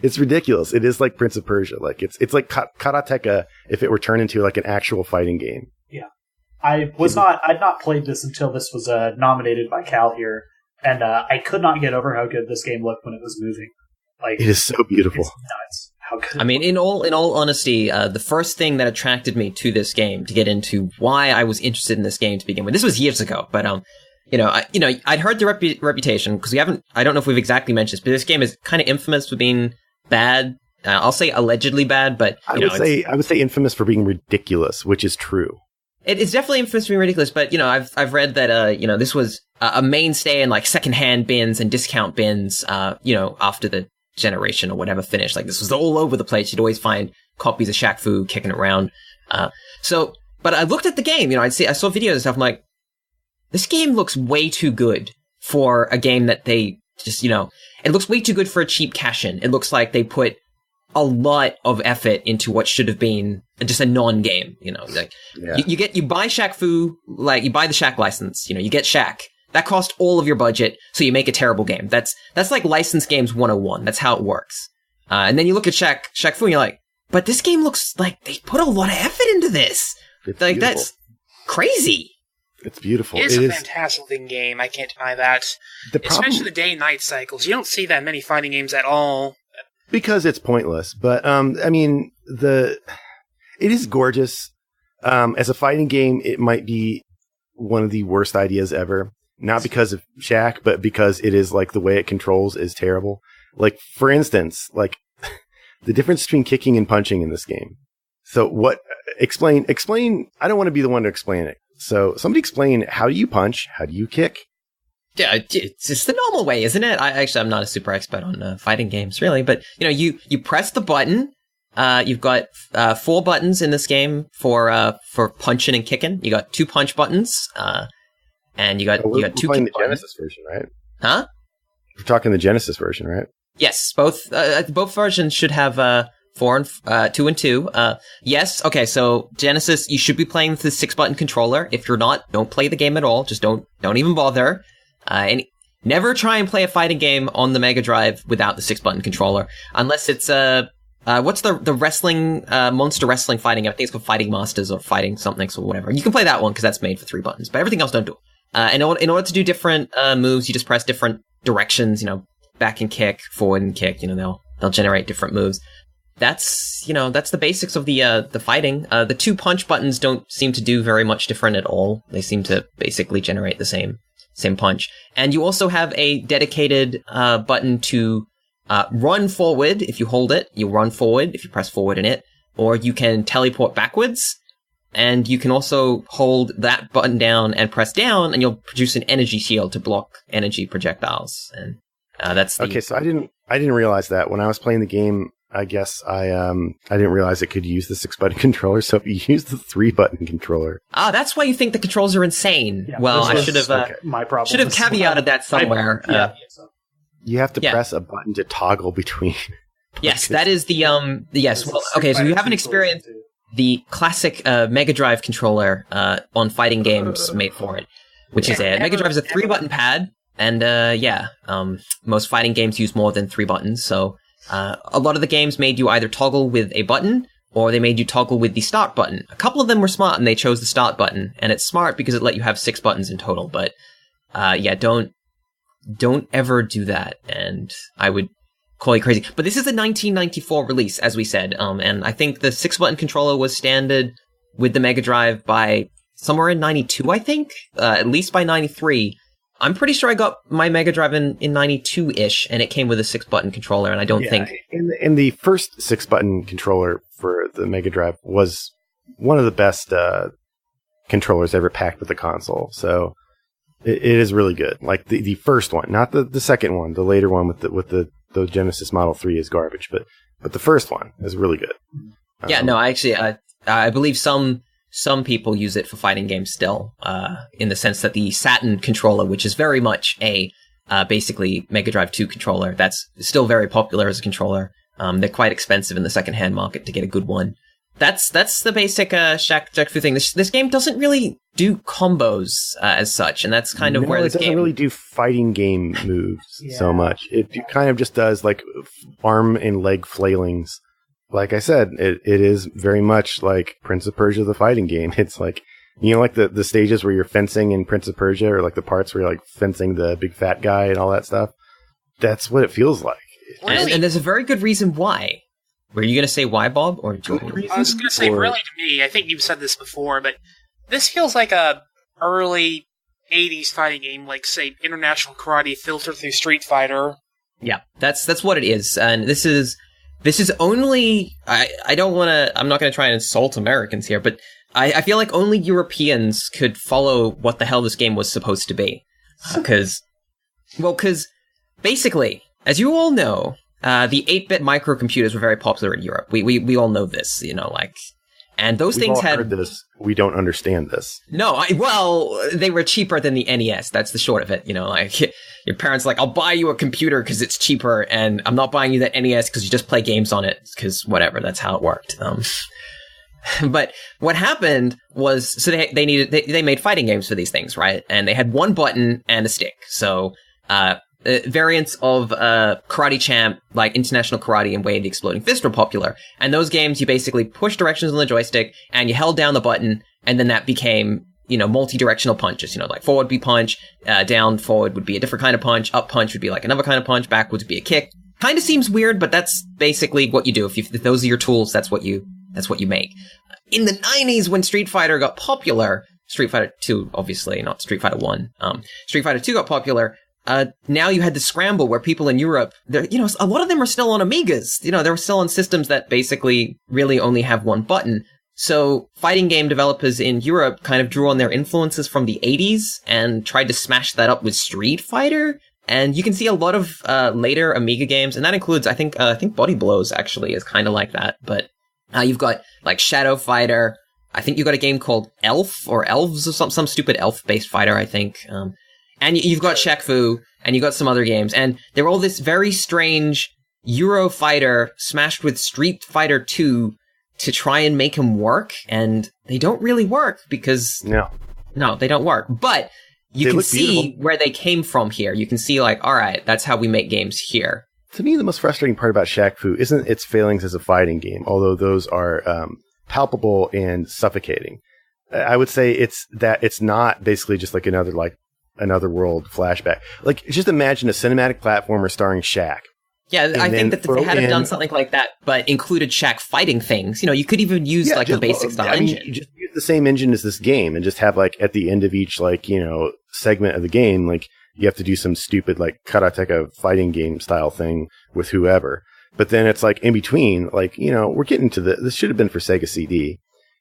It's ridiculous. It is like Prince of Persia. Like it's like Karateka if it were turned into like an actual fighting game. Yeah. I'd not played this until this was nominated by Cal here, and I could not get over how good this game looked when it was moving. Like, it is so beautiful. It's nuts. How good. I mean, in all honesty, the first thing that attracted me to this game, to get into why I was interested in this game to begin with, this was years ago, but I'd heard the reputation, because I don't know if we've exactly mentioned this, but this game is kind of infamous for being bad. I'll say allegedly bad, but I would say infamous for being ridiculous, which is true. It's definitely infamous for being ridiculous, but I've read that this was a mainstay in like secondhand bins and discount bins. After the generation or whatever finished, like this was all over the place. You'd always find copies of Shaq Fu kicking around. But I looked at the game. I saw videos and stuff. I'm like, this game looks way too good for a game that they just, it looks way too good for a cheap cash-in. It looks like they put a lot of effort into what should have been just a non-game, you buy Shaq Fu, like you buy the Shaq license, you get Shaq. That cost all of your budget, so you make a terrible game. That's like licensed games 101. That's how it works. And then you look at Shaq Fu and you're like, but this game looks like they put a lot of effort into this. It's like, beautiful. That's crazy. It's beautiful. It's a fantastic looking game. I can't deny that. Especially the day and night cycles. You don't see that many fighting games at all. Because it's pointless. But, it is gorgeous. As a fighting game, it might be one of the worst ideas ever. Not because of Shaq, but because it is like the way it controls is terrible. Like, for instance, like the difference between kicking and punching in this game. So explain, I don't want to be the one to explain it. So somebody explain, how do you punch? How do you kick? Yeah, it's just the normal way, isn't it? I'm not a super expert on fighting games, really, but you press the button. You've got 4 buttons in this game for punching and kicking. You got 2 punch buttons, and you got 2 kick the buttons. Genesis version, right? Huh? We're talking the Genesis version, right? Yes, both versions should have 4 and 2 and 2. Yes. Okay. So Genesis, you should be playing with the 6-button controller. If you're not, don't play the game at all. Just don't even bother. And never try and play a fighting game on the Mega Drive without the 6-button controller, unless it's what's the wrestling monster wrestling fighting game? I think it's called Fighting Masters or Fighting something or whatever. You can play that one because that's made for 3 buttons, but everything else don't do it. And in order to do different moves, you just press different directions. Back and kick, forward and kick. They'll generate different moves. That's the basics of the fighting. The 2 punch buttons don't seem to do very much different at all. They seem to basically generate the same punch. And you also have a dedicated button to run forward. If you hold it, you run forward if you press forward in it, or you can teleport backwards. And you can also hold that button down and press down, and you'll produce an energy shield to block energy projectiles. And that's okay. So I didn't realize that when I was playing the game. I guess I didn't realize it could use the 6-button controller. So if you use the 3-button controller, that's why you think the controls are insane. Yeah, well, I should have my problem. Should have caveated that somewhere. You have to press a button to toggle between. Yes, that is the yes. Well, okay, so you haven't experienced the classic Mega Drive controller on fighting games made for it, which is Mega Drive is a 3-button pad, and most fighting games use more than 3 buttons. So a lot of the games made you either toggle with a button or they made you toggle with the start button. A couple of them were smart and they chose the start button, and it's smart because it let you have 6 buttons in total. But don't ever do that, and I would call you crazy. But this is a 1994 release, as we said, and I think the 6-button controller was standard with the Mega Drive by somewhere in 92, I think, at least by 93. I'm pretty sure I got my Mega Drive in 92-ish, and it came with a 6-button controller, and I don't think... And the first 6-button controller for the Mega Drive was one of the best controllers ever packed with the console. So it is really good. Like the first one, not the second one. The later one with the Genesis Model 3 is garbage, but the first one is really good. Yeah, no, actually, I believe some people use it for fighting games still, in the sense that the Saturn controller, which is very much a basically Mega Drive 2 controller, that's still very popular as a controller. They're quite expensive in the secondhand market to get a good one. That's the basic Shaq Fu thing. This game doesn't really do combos as such, and that's kind of where this game... it doesn't really do fighting game moves so much. It kind of just does like arm and leg flailings. Like I said, it is very much like Prince of Persia, the fighting game. It's like, you know, like the stages where you're fencing in Prince of Persia, or like the parts where you're like fencing the big fat guy and all that stuff. That's what it feels like. And there's a very good reason why. Were you going to say why, Bob? Or I was going to say, really, to me, I think you've said this before, but this feels like a early 80s fighting game, like, say, International Karate filtered through Street Fighter. Yeah, that's what it is. And this is only... I don't want to... I'm not going to try and insult Americans here, but I feel like only Europeans could follow what the hell this game was supposed to be. Because basically, as you all know... the 8-bit microcomputers were very popular in Europe. We all know this, you know, like, and those We've things all had... heard this. We don't understand this. No, they were cheaper than the NES. That's the short of it, you know, like, your parents like, I'll buy you a computer because it's cheaper, and I'm not buying you that NES because you just play games on it, because whatever, that's how it worked. But what happened was, so they made fighting games for these things, right? And they had one button and a stick. So, variants of Karate Champ, like International Karate and Wade the Exploding Fist, were popular. And those games, you basically push directions on the joystick, and you held down the button, and then that became, you know, multi-directional punches. You know, like forward would be punch, down forward would be a different kind of punch, up punch would be like another kind of punch, backwards would be a kick. Kind of seems weird, but that's basically what you do. If those are your tools, that's what you make. In the 90s, when Street Fighter got popular, Street Fighter 2, obviously, not Street Fighter 1, Street Fighter 2 got popular. Now you had the scramble where people in Europe, you know, a lot of them are still on Amigas. You know, they're still on systems that basically really only have one button. So fighting game developers in Europe kind of drew on their influences from the 80s and tried to smash that up with Street Fighter. And you can see a lot of later Amiga games, and that includes, I think Body Blows actually is kind of like that. But you've got like Shadow Fighter. I think you've got a game called Elf or Elves or some stupid elf-based fighter, I think. And you've got Shaq Fu, and you've got some other games, and they're all this very strange Euro fighter smashed with Street Fighter 2 to try and make them work, and they don't really work because... No, they don't work. But you can see where they came from here. You can see, like, all right, that's how we make games here. To me, the most frustrating part about Shaq Fu isn't its failings as a fighting game, although those are palpable and suffocating. I would say it's not basically just like another world flashback. Like, just imagine a cinematic platformer starring Shaq. Yeah, I think that they had done something like that, but included Shaq fighting things. You know, you could even use the basic style engine. You just use the same engine as this game, and just have like at the end of each segment of the game, like you have to do some stupid like karateka fighting game style thing with whoever. But then it's like in between, like, you know, we're getting to this should have been for Sega CD,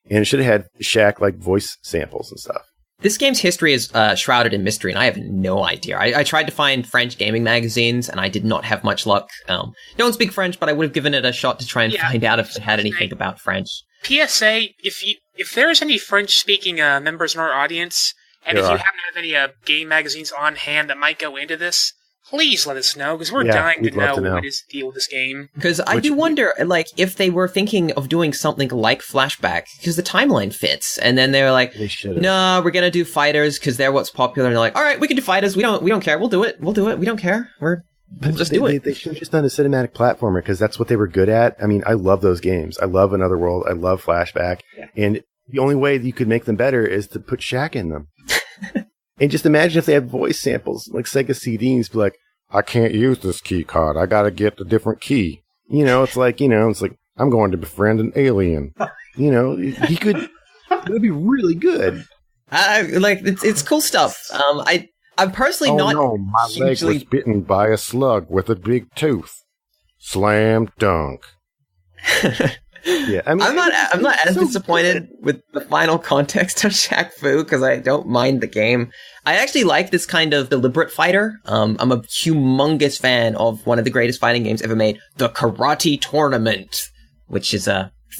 and it should have had Shaq like voice samples and stuff. This game's history is shrouded in mystery, and I have no idea. I tried to find French gaming magazines, and I did not have much luck. Don't speak French, but I would have given it a shot to try and find out if it had anything about French. PSA, if there's any French-speaking members in our audience, and if you happen to have any game magazines on hand that might go into this, please let us know, because we're dying to know what is the deal with this game. Because I do wonder, like, if they were thinking of doing something like Flashback, because the timeline fits, and then they're like, no, we're gonna do fighters, because they're what's popular, and they're like, all right, we can do fighters, we don't care, we'll do it, we don't care, we'll just do it. They should have just done a cinematic platformer, because that's what they were good at. I mean, I love those games. I love Another World, I love Flashback, and the only way that you could make them better is to put Shaq in them. And just imagine if they had voice samples, like Sega CDs, be like, I can't use this key card. I gotta get a different key. You know, it's like, I'm going to befriend an alien. You know, he could, that'd be really good. It's cool stuff. I'm personally not. Oh no, my leg was bitten by a slug with a big tooth. Slam dunk. Yeah, I mean, I'm not as disappointed with the final context of Shaq Fu because I don't mind the game. I actually like this kind of deliberate fighter. I'm a humongous fan of one of the greatest fighting games ever made, the Karate Tournament, which is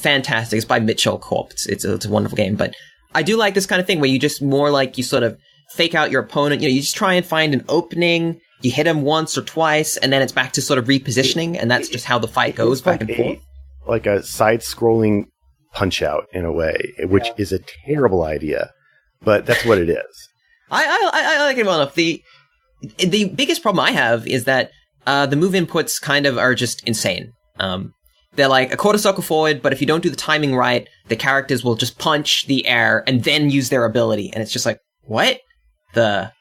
fantastic. It's by Mitchell Corp. It's a wonderful game, but I do like this kind of thing where you just more like you sort of fake out your opponent. You just try and find an opening. You hit him once or twice, and then it's back to sort of repositioning, and that's just how the fight goes back and forth. Like a side-scrolling Punch-Out in a way, which is a terrible idea, but that's what it is. I like it well enough. The biggest problem I have is that the move inputs kind of are just insane. They're like a quarter circle forward, but if you don't do the timing right, the characters will just punch the air and then use their ability, and it's just like, what? The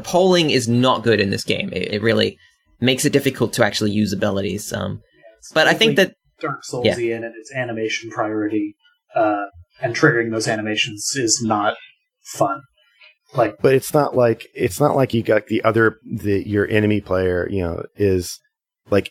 polling is not good in this game. It really makes it difficult to actually use abilities. But I think that Dark Soulsy and its animation priority, and triggering those animations is not fun. But it's not like you got your enemy player, is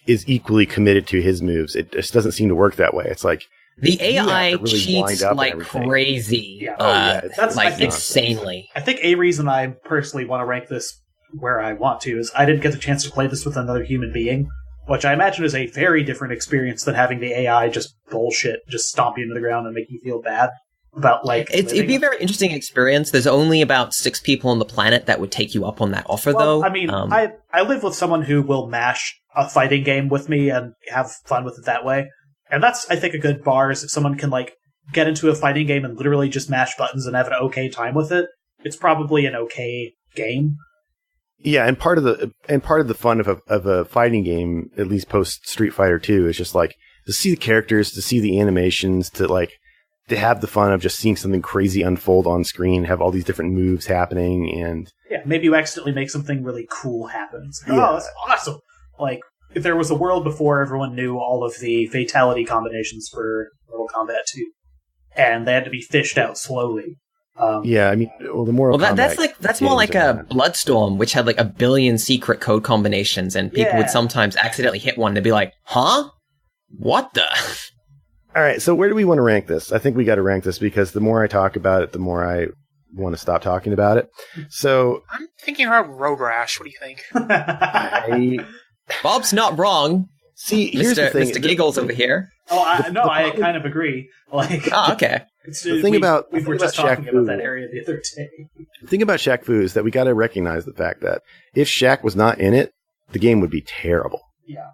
equally committed to his moves. It just doesn't seem to work that way. It's like the AI really cheats like crazy. Yeah. That's insanely. I think a reason I personally want to rank this where I want to is I didn't get the chance to play this with another human being, which I imagine is a very different experience than having the AI just bullshit, just stomp you into the ground and make you feel bad about it'd be a very interesting experience. There's only about 6 people on the planet that would take you up on that offer, though. I mean, I live with someone who will mash a fighting game with me and have fun with it that way. And that's, I think, a good bar is if someone can, get into a fighting game and literally just mash buttons and have an okay time with it. It's probably an okay game. Yeah, and part of the fun of a fighting game, at least post Street Fighter 2, is just to see the characters, to see the animations, to have the fun of just seeing something crazy unfold on screen, have all these different moves happening, and maybe you accidentally make something really cool happen. It's oh, that's awesome! If there was a world before everyone knew all of the fatality combinations for Mortal Kombat 2, and they had to be fished out slowly. The Mortal Kombat that's more like a Bloodstorm, which had 1 billion secret code combinations, and people would sometimes accidentally hit one. They'd be like, "Huh? What the?" All right, so where do we want to rank this? I think we got to rank this because the more I talk about it, the more I want to stop talking about it. So I'm thinking about Road Rash. What do you think? Bob's not wrong. See, here's the thing. Mr. Giggles over here. I kind of agree. Okay. We were just talking about that area the other day. The thing about Shaq Fu is that we got to recognize the fact that if Shaq was not in it, the game would be terrible. Yeah.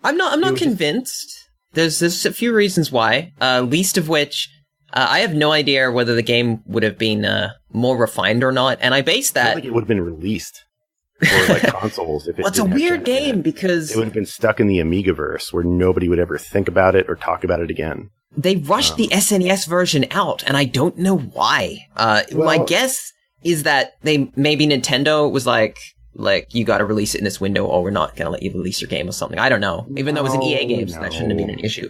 I'm not convinced. There's a few reasons why, least of which, I have no idea whether the game would have been more refined or not, and I base that... I don't think it would have been released for consoles. If it's a weird game because... It would have been stuck in the Amigaverse where nobody would ever think about it or talk about it again. They rushed the SNES version out, and I don't know why. My guess is that maybe Nintendo was like, you got to release it in this window, or we're not going to let you release your game or something. I don't know. Even though it was an EA game, so that shouldn't have been an issue.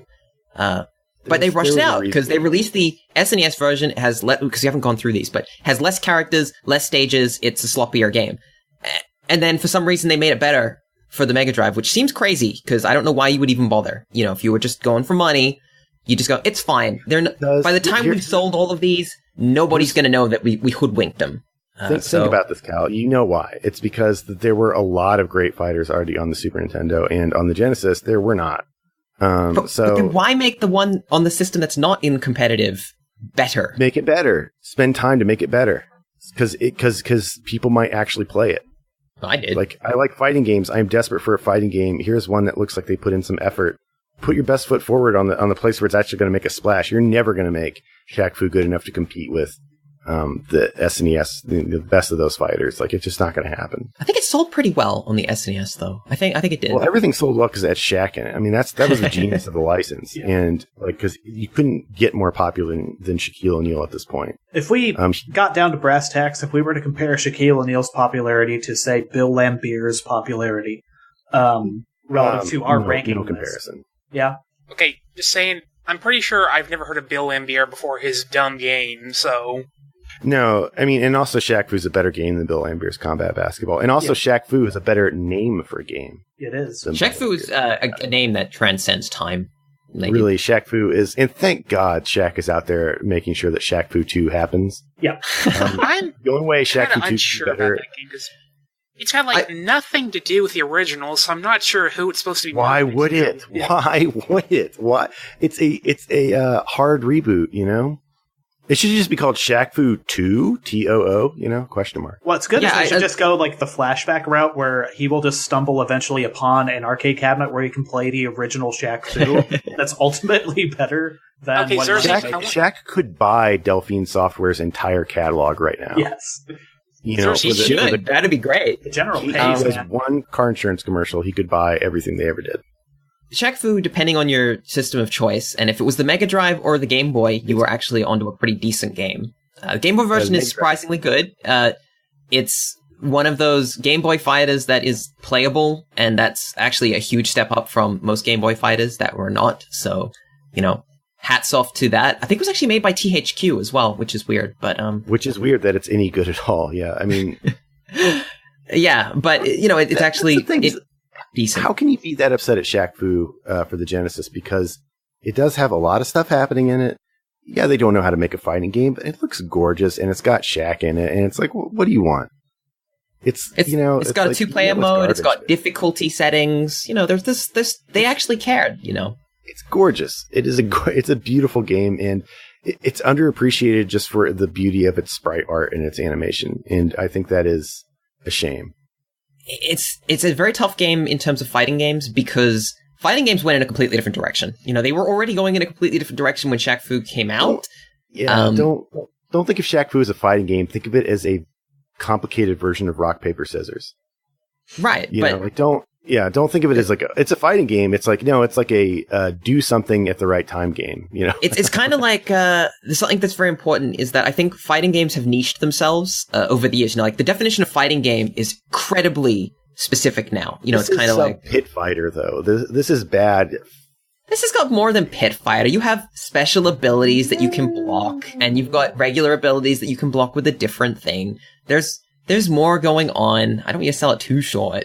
But they rushed it out because they released the SNES version. It has because you haven't gone through these, but has less characters, less stages. It's a sloppier game. And then for some reason they made it better for the Mega Drive, which seems crazy because I don't know why you would even bother. If you were just going for money, you just go, it's fine. By the time we've sold all of these, nobody's going to know that we hoodwinked them. Think about this, Cal. You know why. It's because there were a lot of great fighters already on the Super Nintendo, and on the Genesis, there were not. But then why make the one on the system that's not in competitive better? Make it better. Spend time to make it better. Because people might actually play it. I did. I like fighting games. I'm desperate for a fighting game. Here's one that looks like they put in some effort. Put your best foot forward on the place where it's actually going to make a splash. You're never going to make Shaq Fu good enough to compete with the SNES, the best of those fighters. It's just not going to happen. I think it sold pretty well on the SNES, though. I think it did. Well, everything sold well because it had Shaq in it. I mean, that was the genius of the license, and because you couldn't get more popular than Shaquille O'Neal at this point. If we got down to brass tacks, if we were to compare Shaquille O'Neal's popularity to, say, Bill Laimbeer's popularity, relative to our ranking, no comparison. Yeah. Okay, just saying. I'm pretty sure I've never heard of Bill Laimbeer before his dumb game, so... No, I mean, and also Shaq Fu is a better game than Bill Laimbeer's Combat Basketball. And also Shaq Fu is a better name for a game. It is. Shaq Fu is a name that transcends time. Really, Shaq Fu is, and thank God Shaq is out there making sure that Shaq Fu 2 happens. Yeah. I'm The only way Shaq Fu 2 unsure is better. about that game because it's had nothing to do with the original, so I'm not sure who it's supposed to be. Why would it? Why would it? Why? It's a hard reboot, you know? It should just be called Shaq Fu 2, Too, you know, question mark. What's good is they should just go like the flashback route where he will just stumble eventually upon an arcade cabinet where he can play the original Shaq Fu. That's ultimately better than Okay, what Shaq could buy Delphine Software's entire catalog right now. Yes. You know, He should. That'd be great. The general he pays, has man. one car insurance commercial, he could buy everything they ever did. Shaq Fu, depending on your system of choice, and if it was the Mega Drive or the Game Boy, you were actually onto a pretty decent game. The Game Boy version is surprisingly good. It's one of those Game Boy fighters that is playable, and that's actually a huge step up from most Game Boy fighters that were not. So, you know, hats off to that. I think it was actually made by THQ as well, which is weird, but Which is weird that it's any good at all. Yeah, I mean, yeah, but you know, it's actually decent. how can you be that upset at Shaq Fu for the Genesis? Because it does have a lot of stuff happening in it. Yeah, they don't know how to make a fighting game, but it looks gorgeous, and it's got Shaq in it, and it's like, what do you want? It's got a 2-player mode. It's got difficulty settings. You know, there's this. They actually cared. You know, it's gorgeous. It's a beautiful game, and it's underappreciated just for the beauty of its sprite art and its animation. And I think that is a shame. It's a very tough game in terms of fighting games because fighting games went in a completely different direction. You know, they were already going in a completely different direction when Shaq Fu came out. Don't think of Shaq Fu as a fighting game. Think of it as a complicated version of rock, paper, scissors. Right. Don't think of it as it's a fighting game. It's like, no, it's like a do something at the right time game, you know? It's kind of like, something that's very important is that I think fighting games have niched themselves over the years. You know, like the definition of fighting game is incredibly specific now. You know, it's kind of like Pit Fighter, though. This is bad. This has got more than Pit Fighter. You have special abilities that you can block, and you've got regular abilities that you can block with a different thing. There's more going on. I don't want you to sell it too short.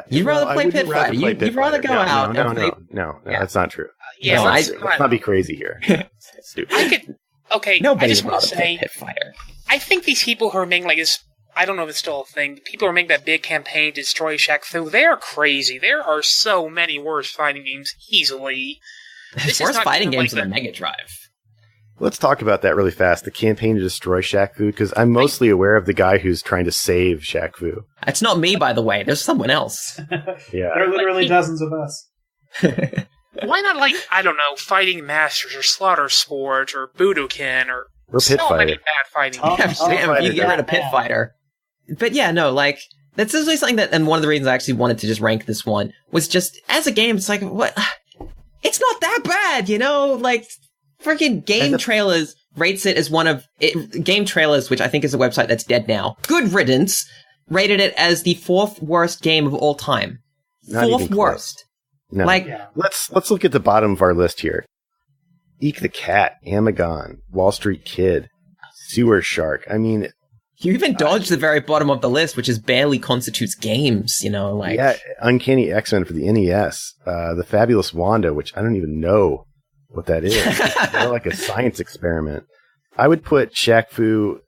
You'd rather play Pit Fighter. You'd rather go out and play... No, that's not true. Let's not be crazy here. It's stupid. Nobody I just would want rather to play say, Pit Fighter. I think these people who are making this, I don't know if it's still a thing, people who are making that big campaign to destroy Shaq Fu, they are crazy. There are so many worse fighting games easily. Worst fighting games on the Mega Drive. Let's talk about that really fast. The campaign to destroy Shaq Fu, because I'm mostly aware of the guy who's trying to save Shaq Fu. It's not me, by the way. There's someone else. Yeah. There are literally dozens of us. Why not, I don't know, Fighting Masters or Slaughter Sport or Budokan or Pit so many Fighter. bad fighting games. Damn, if you get rid of Pit Fighter. But yeah, no, that's usually something that, and one of the reasons I actually wanted to just rank this one was just, as a game, it's like, what? It's not that bad, you know? Freaking Game Trailers rates it as Game Trailers, which I think is a website that's dead now. Good riddance, rated it as the 4th worst game of all time. Not even 4th close. worst. No. Let's look at the bottom of our list here. Eek the Cat, Amagon, Wall Street Kid, Sewer Shark. I mean, you even dodged the very bottom of the list, which is barely constitutes games, you know, Yeah, Uncanny X-Men for the NES, The Fabulous Wanda, which I don't even know what that is. It's more like a science experiment. I would put Shaq Fu,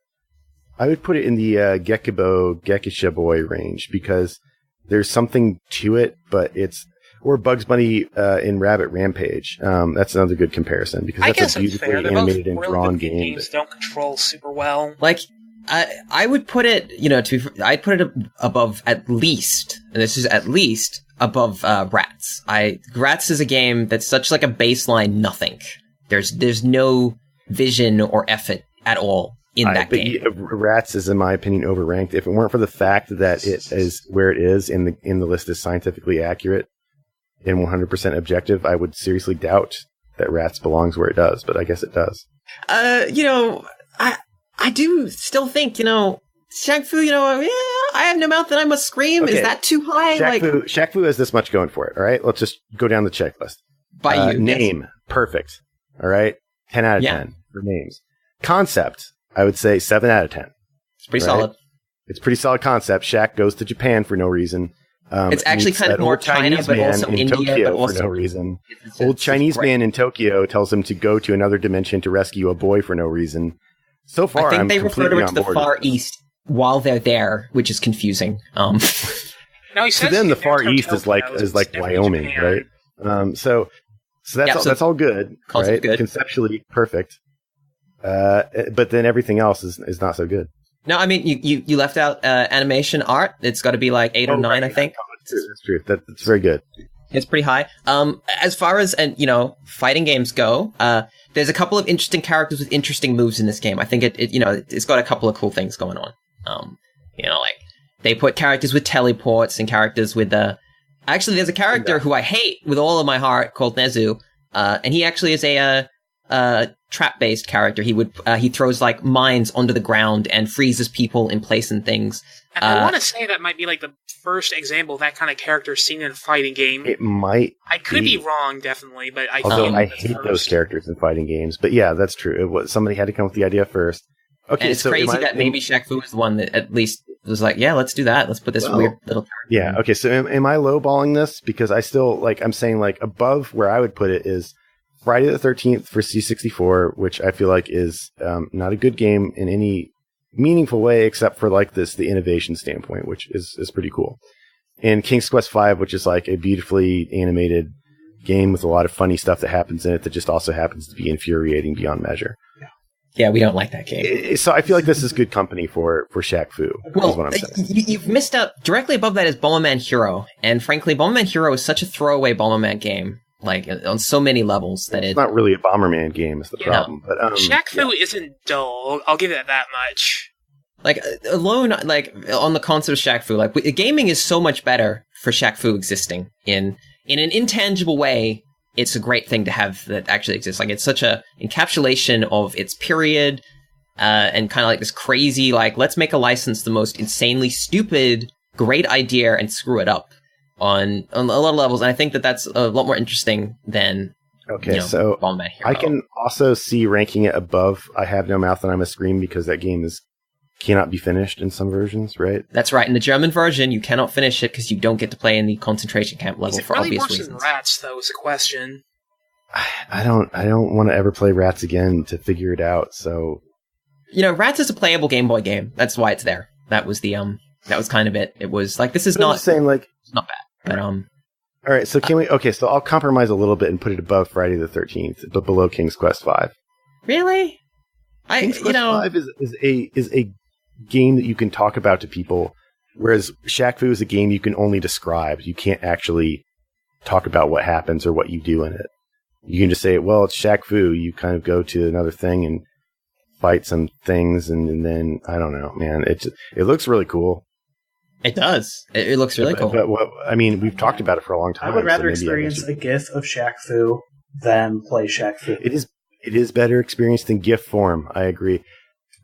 I would put it in the Gekisha Boy range because there's something to it, but or Bugs Bunny in Rabbit Rampage. That's another good comparison because that's a beautifully animated and drawn game. Games don't control super well. I would put it, you know, I'd put it above at least, and this is at least above Rats. Rats is a game that's such a baseline nothing. There's no vision or effort at all in that game. Rats is, in my opinion, overranked. If it weren't for the fact that it is where it is in the list is scientifically accurate and 100% objective, I would seriously doubt that Rats belongs where it does. But I guess it does. You know, I do still think, you know, Shaq Fu, you know, I have no mouth and I must scream. Okay. Is that too high? Shaq Fu has this much going for it. All right, let's just go down the checklist. By you, name, yes. Perfect. All right, 10 out of 10 for names. Concept, I would say 7 out of 10. It's pretty solid. It's pretty solid concept. Shaq goes to Japan for no reason. It's actually kind of more China, but also India, Tokyo but also for no reason. Old Chinese man in Tokyo tells him to go to another dimension to rescue a boy for no reason. So far, I think I'm they refer to it to the board Far with this. East while they're there, which is confusing. No, he To says them, the he's Far never East told is like Tokyo, it's definitely Wyoming, Japan. right? So that's all good, concept right? good. Conceptually perfect. But then everything else is not so good. No, I mean, you left out animation art. It's got to be like 8 or 9, I think. That's true. That's very good. It's pretty high. As far as, fighting games go, there's a couple of interesting characters with interesting moves in this game. I think it's got a couple of cool things going on. Like they put characters with teleports and characters with actually, there's a character who I hate with all of my heart called Nezu, and he actually is a trap-based character. He throws like mines onto the ground and freezes people in place and things. And I want to say that might be like the first example of that kind of character seen in a fighting game. It might. I could be wrong, definitely, but I Although feel I it's hate first. those characters in fighting games, but yeah, that's true. It was somebody had to come up with the idea first. Okay, And it's so crazy that maybe Shaq Fu is the one that at least was like, yeah, let's do that. Let's put this weird little character. Yeah. Okay. So am I lowballing this because I still I'm saying above where I would put it is Friday the 13th for C64, which I feel like is not a good game in any meaningful way except for the innovation standpoint, which is pretty cool. And King's Quest V, which is like a beautifully animated game with a lot of funny stuff that happens in it that just also happens to be infuriating beyond measure. Yeah, we don't like that game. So I feel like this is good company for Shaq Fu, is what I'm saying. You've missed out. Directly above that is Bomberman Hero. And frankly, Bomberman Hero is such a throwaway Bomberman game, on so many levels that It's not really a Bomberman game is the problem. But Shaq Fu isn't dull. I'll give it that much. Alone, on the concept of Shaq Fu, gaming is so much better for Shaq Fu existing in an intangible way. It's a great thing to have that actually exists. It's such a encapsulation of its period, and kind of this crazy, let's make a license the most insanely stupid, great idea and screw it up on a lot of levels. And I think that's a lot more interesting than, so Bomberman Hero. I can also see ranking it above I Have No Mouth and I'm a Scream because that game cannot be finished in some versions, right? That's right. In the German version, you cannot finish it because you don't get to play in the concentration camp level for really obvious worse reasons. than Rats, though, is a question. I don't want to ever play Rats again to figure it out. So, Rats is a playable Game Boy game. That's why it's there. That was that was kind of it. It was this is I'm not just saying it's not bad, but All right, so can we? Okay, so I'll compromise a little bit and put it above Friday the 13th, but below King's Quest V. Really? King's Quest V is a game that you can talk about to people, whereas Shaq Fu is a game you can only describe. You can't actually talk about what happens or what you do in it. You can just say, well, it's Shaq Fu. You kind of go to another thing and fight some things, and then, I don't know, man. It looks really cool. It does. It looks really cool. But we've talked about it for a long time. I would rather so maybe experience a GIF of Shaq Fu than play Shaq Fu. It is better experienced in GIF form. I agree.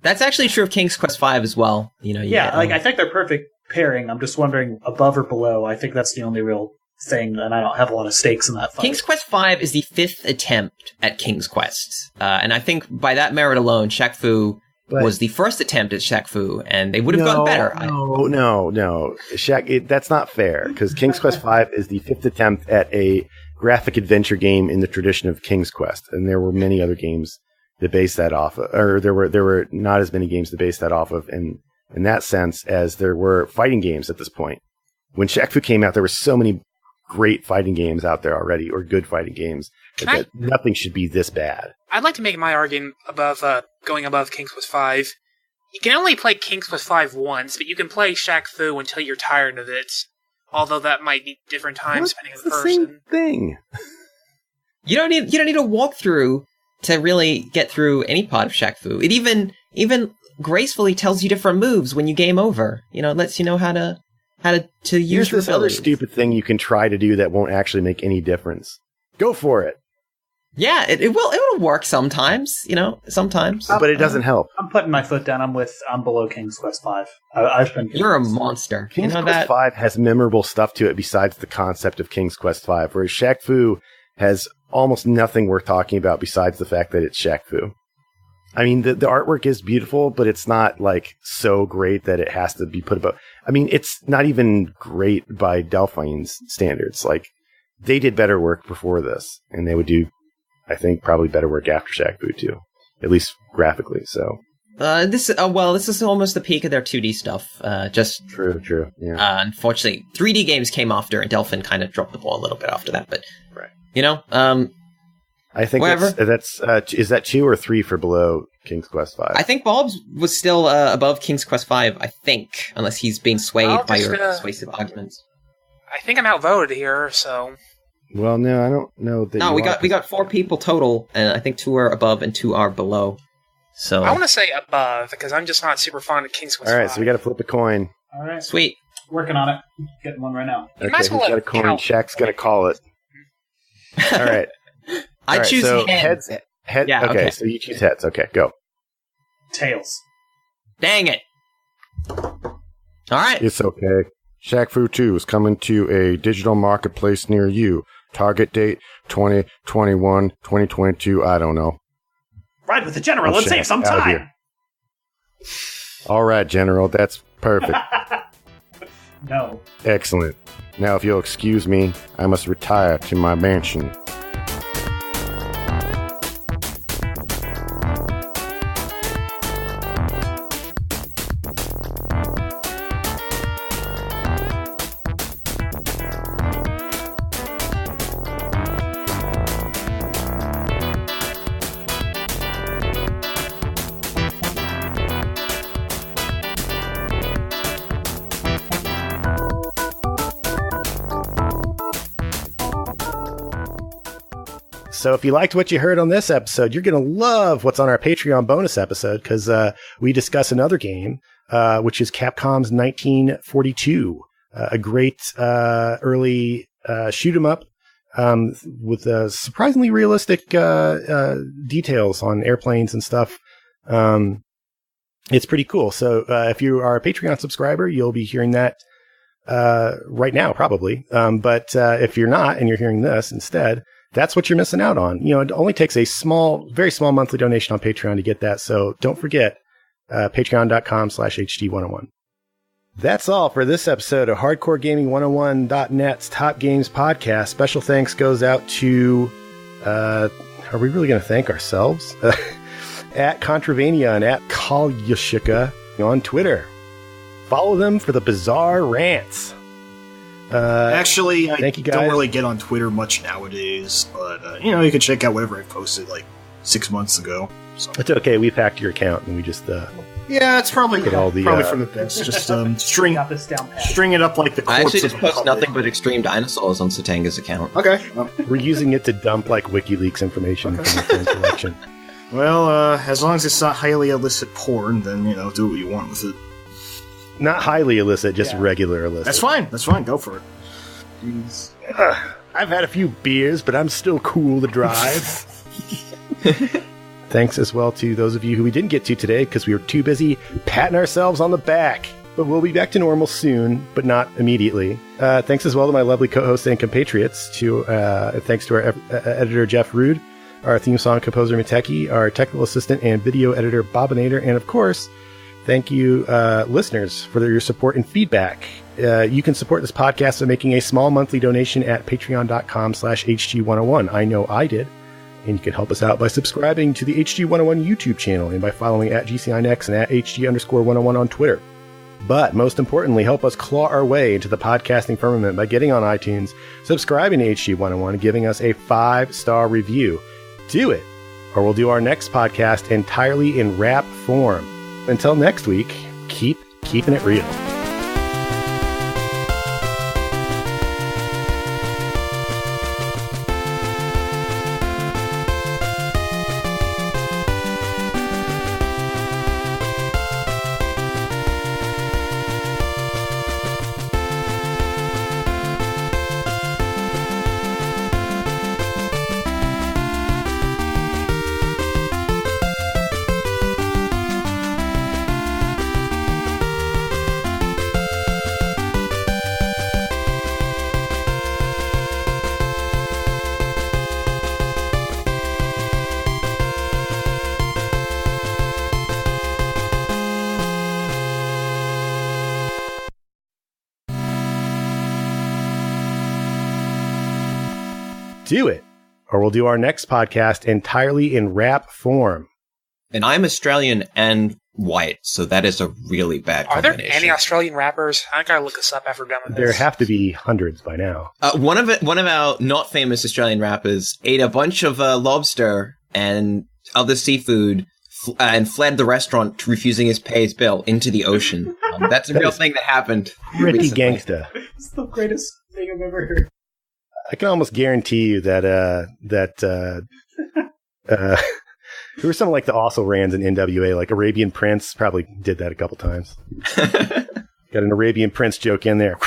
That's actually true of King's Quest V as well. I think they're perfect pairing. I'm just wondering above or below. I think that's the only real thing, and I don't have a lot of stakes in that fight. King's Quest V is the 5th attempt at King's Quest. And I think by that merit alone, Shaq Fu was the first attempt at Shaq Fu, and they would have gotten better. No. Shaq, that's not fair, because King's Quest V is the 5th attempt at a graphic adventure game in the tradition of King's Quest, and there were many other games that based that off of, or there were not as many games to base that off of in that sense as there were fighting games at this point. When Shaq Fu came out, there were so many great fighting games out there already, or good fighting games, that nothing should be this bad. I'd like to make my argument above going above King's Quest V. You can only play King's Quest V once, but you can play Shaq Fu until you're tired of it. Although that might be different times depending on the person. Same thing. You don't need a walkthrough to really get through any part of Shaq Fu. It even gracefully tells you different moves when you game over. It lets you know how to use Here's your this other abilities. stupid thing you can try to do that won't actually make any difference. Go for it. Yeah, it will work sometimes. Sometimes. But it doesn't help. I'm putting my foot down. I'm below King's Quest V. I've been. You're a monster. King's Quest V has memorable stuff to it besides the concept of King's Quest V, whereas Shaq Fu has almost nothing worth talking about besides the fact that it's Shaq Fu. I mean, the artwork is beautiful, but it's not like so great that it has to be put above. I mean, it's not even great by Delphine's standards. Like, they did better work before this, and they would do, I think, probably better work after Shaq Fu too, at least graphically. So this is almost the peak of their 2D stuff. Just true. Yeah. Unfortunately, 3D games came after, and Delphin kind of dropped the ball a little bit after that. But right. I think that's is that 2 or 3 for below King's Quest V? I think Bob's was still above King's Quest V, I think, unless he's being swayed by your persuasive arguments. I think I'm outvoted here, so... Well, no, I don't know that. No, we got 4 people total, and I think 2 are above and 2 are below. So I want to say above, because I'm just not super fond of King's Quest V. All right, so we got to flip a coin. All right. Sweet. Working on it. Getting one right now. Okay, who's got a coin? Shaq's going to call it. All right. I choose heads. Yeah, okay, so you choose heads. Okay, go. Tails. Dang it. All right. It's okay. Shaq Fu 2 is coming to a digital marketplace near you. Target date 2021, 2022, I don't know. Ride with the General and save some time. All right, General, that's perfect. No. Excellent. Now, if you'll excuse me, I must retire to my mansion. So if you liked what you heard on this episode, you're going to love what's on our Patreon bonus episode, because we discuss another game, which is Capcom's 1942, a great early shoot 'em up with surprisingly realistic details on airplanes and stuff. It's pretty cool. So if you are a Patreon subscriber, you'll be hearing that right now, probably. But if you're not and you're hearing this instead, that's what you're missing out on. You know, it only takes a very small monthly donation on Patreon to get that. So don't forget, patreon.com/HD101. That's all for this episode of HardcoreGaming101.net's Top Games Podcast. Special thanks goes out to, are we really going to thank ourselves? At Contravania and at Kalyashika on Twitter. Follow them for the bizarre rants. Actually, I thank you guys. Don't really get on Twitter much nowadays, but you can check out whatever I posted like 6 months ago. So. It's okay. We've hacked your account and we just yeah, it's probably all the, for the best. Just string it up like the corpse. I actually just of post nothing but extreme dinosaurs on Satanga's account. Okay, we're using it to dump like WikiLeaks information from the film collection. Well, as long as it's not highly illicit porn, then do what you want with it. Not highly illicit, just regular illicit. That's fine. Go for it. I've had a few beers, but I'm still cool to drive. Thanks as well to those of you who we didn't get to today because we were too busy patting ourselves on the back. But we'll be back to normal soon, but not immediately. Thanks as well to my lovely co-hosts and compatriots. Thanks to our editor, Jeff Rude, our theme song composer, Miteki, our technical assistant and video editor, Bobinator, and of course, thank you, listeners, for your support and feedback. You can support this podcast by making a small monthly donation at patreon.com/HG101. I know I did. And you can help us out by subscribing to the HG101 YouTube channel and by following at GCINX and at HG_101 on Twitter. But most importantly, help us claw our way into the podcasting firmament by getting on iTunes, subscribing to HG101, and giving us a 5-star review. Do it, or we'll do our next podcast entirely in rap form. Until next week, keep keeping it real. do it. Or we'll do our next podcast entirely in rap form. And I'm Australian and white, so that is a really bad combination. Are there any Australian rappers? I gotta look this up after we're done with this. There have to be hundreds by now. One of our not famous Australian rappers ate a bunch of lobster and other seafood and fled the restaurant, refusing to pay his bill into the ocean. That's a real thing that happened. Pretty recently. gangsta. It's the greatest thing I've ever heard. I can almost guarantee you that who are some of like the also rans in NWA, like Arabian Prince, probably did that a couple times. Got an Arabian Prince joke in there.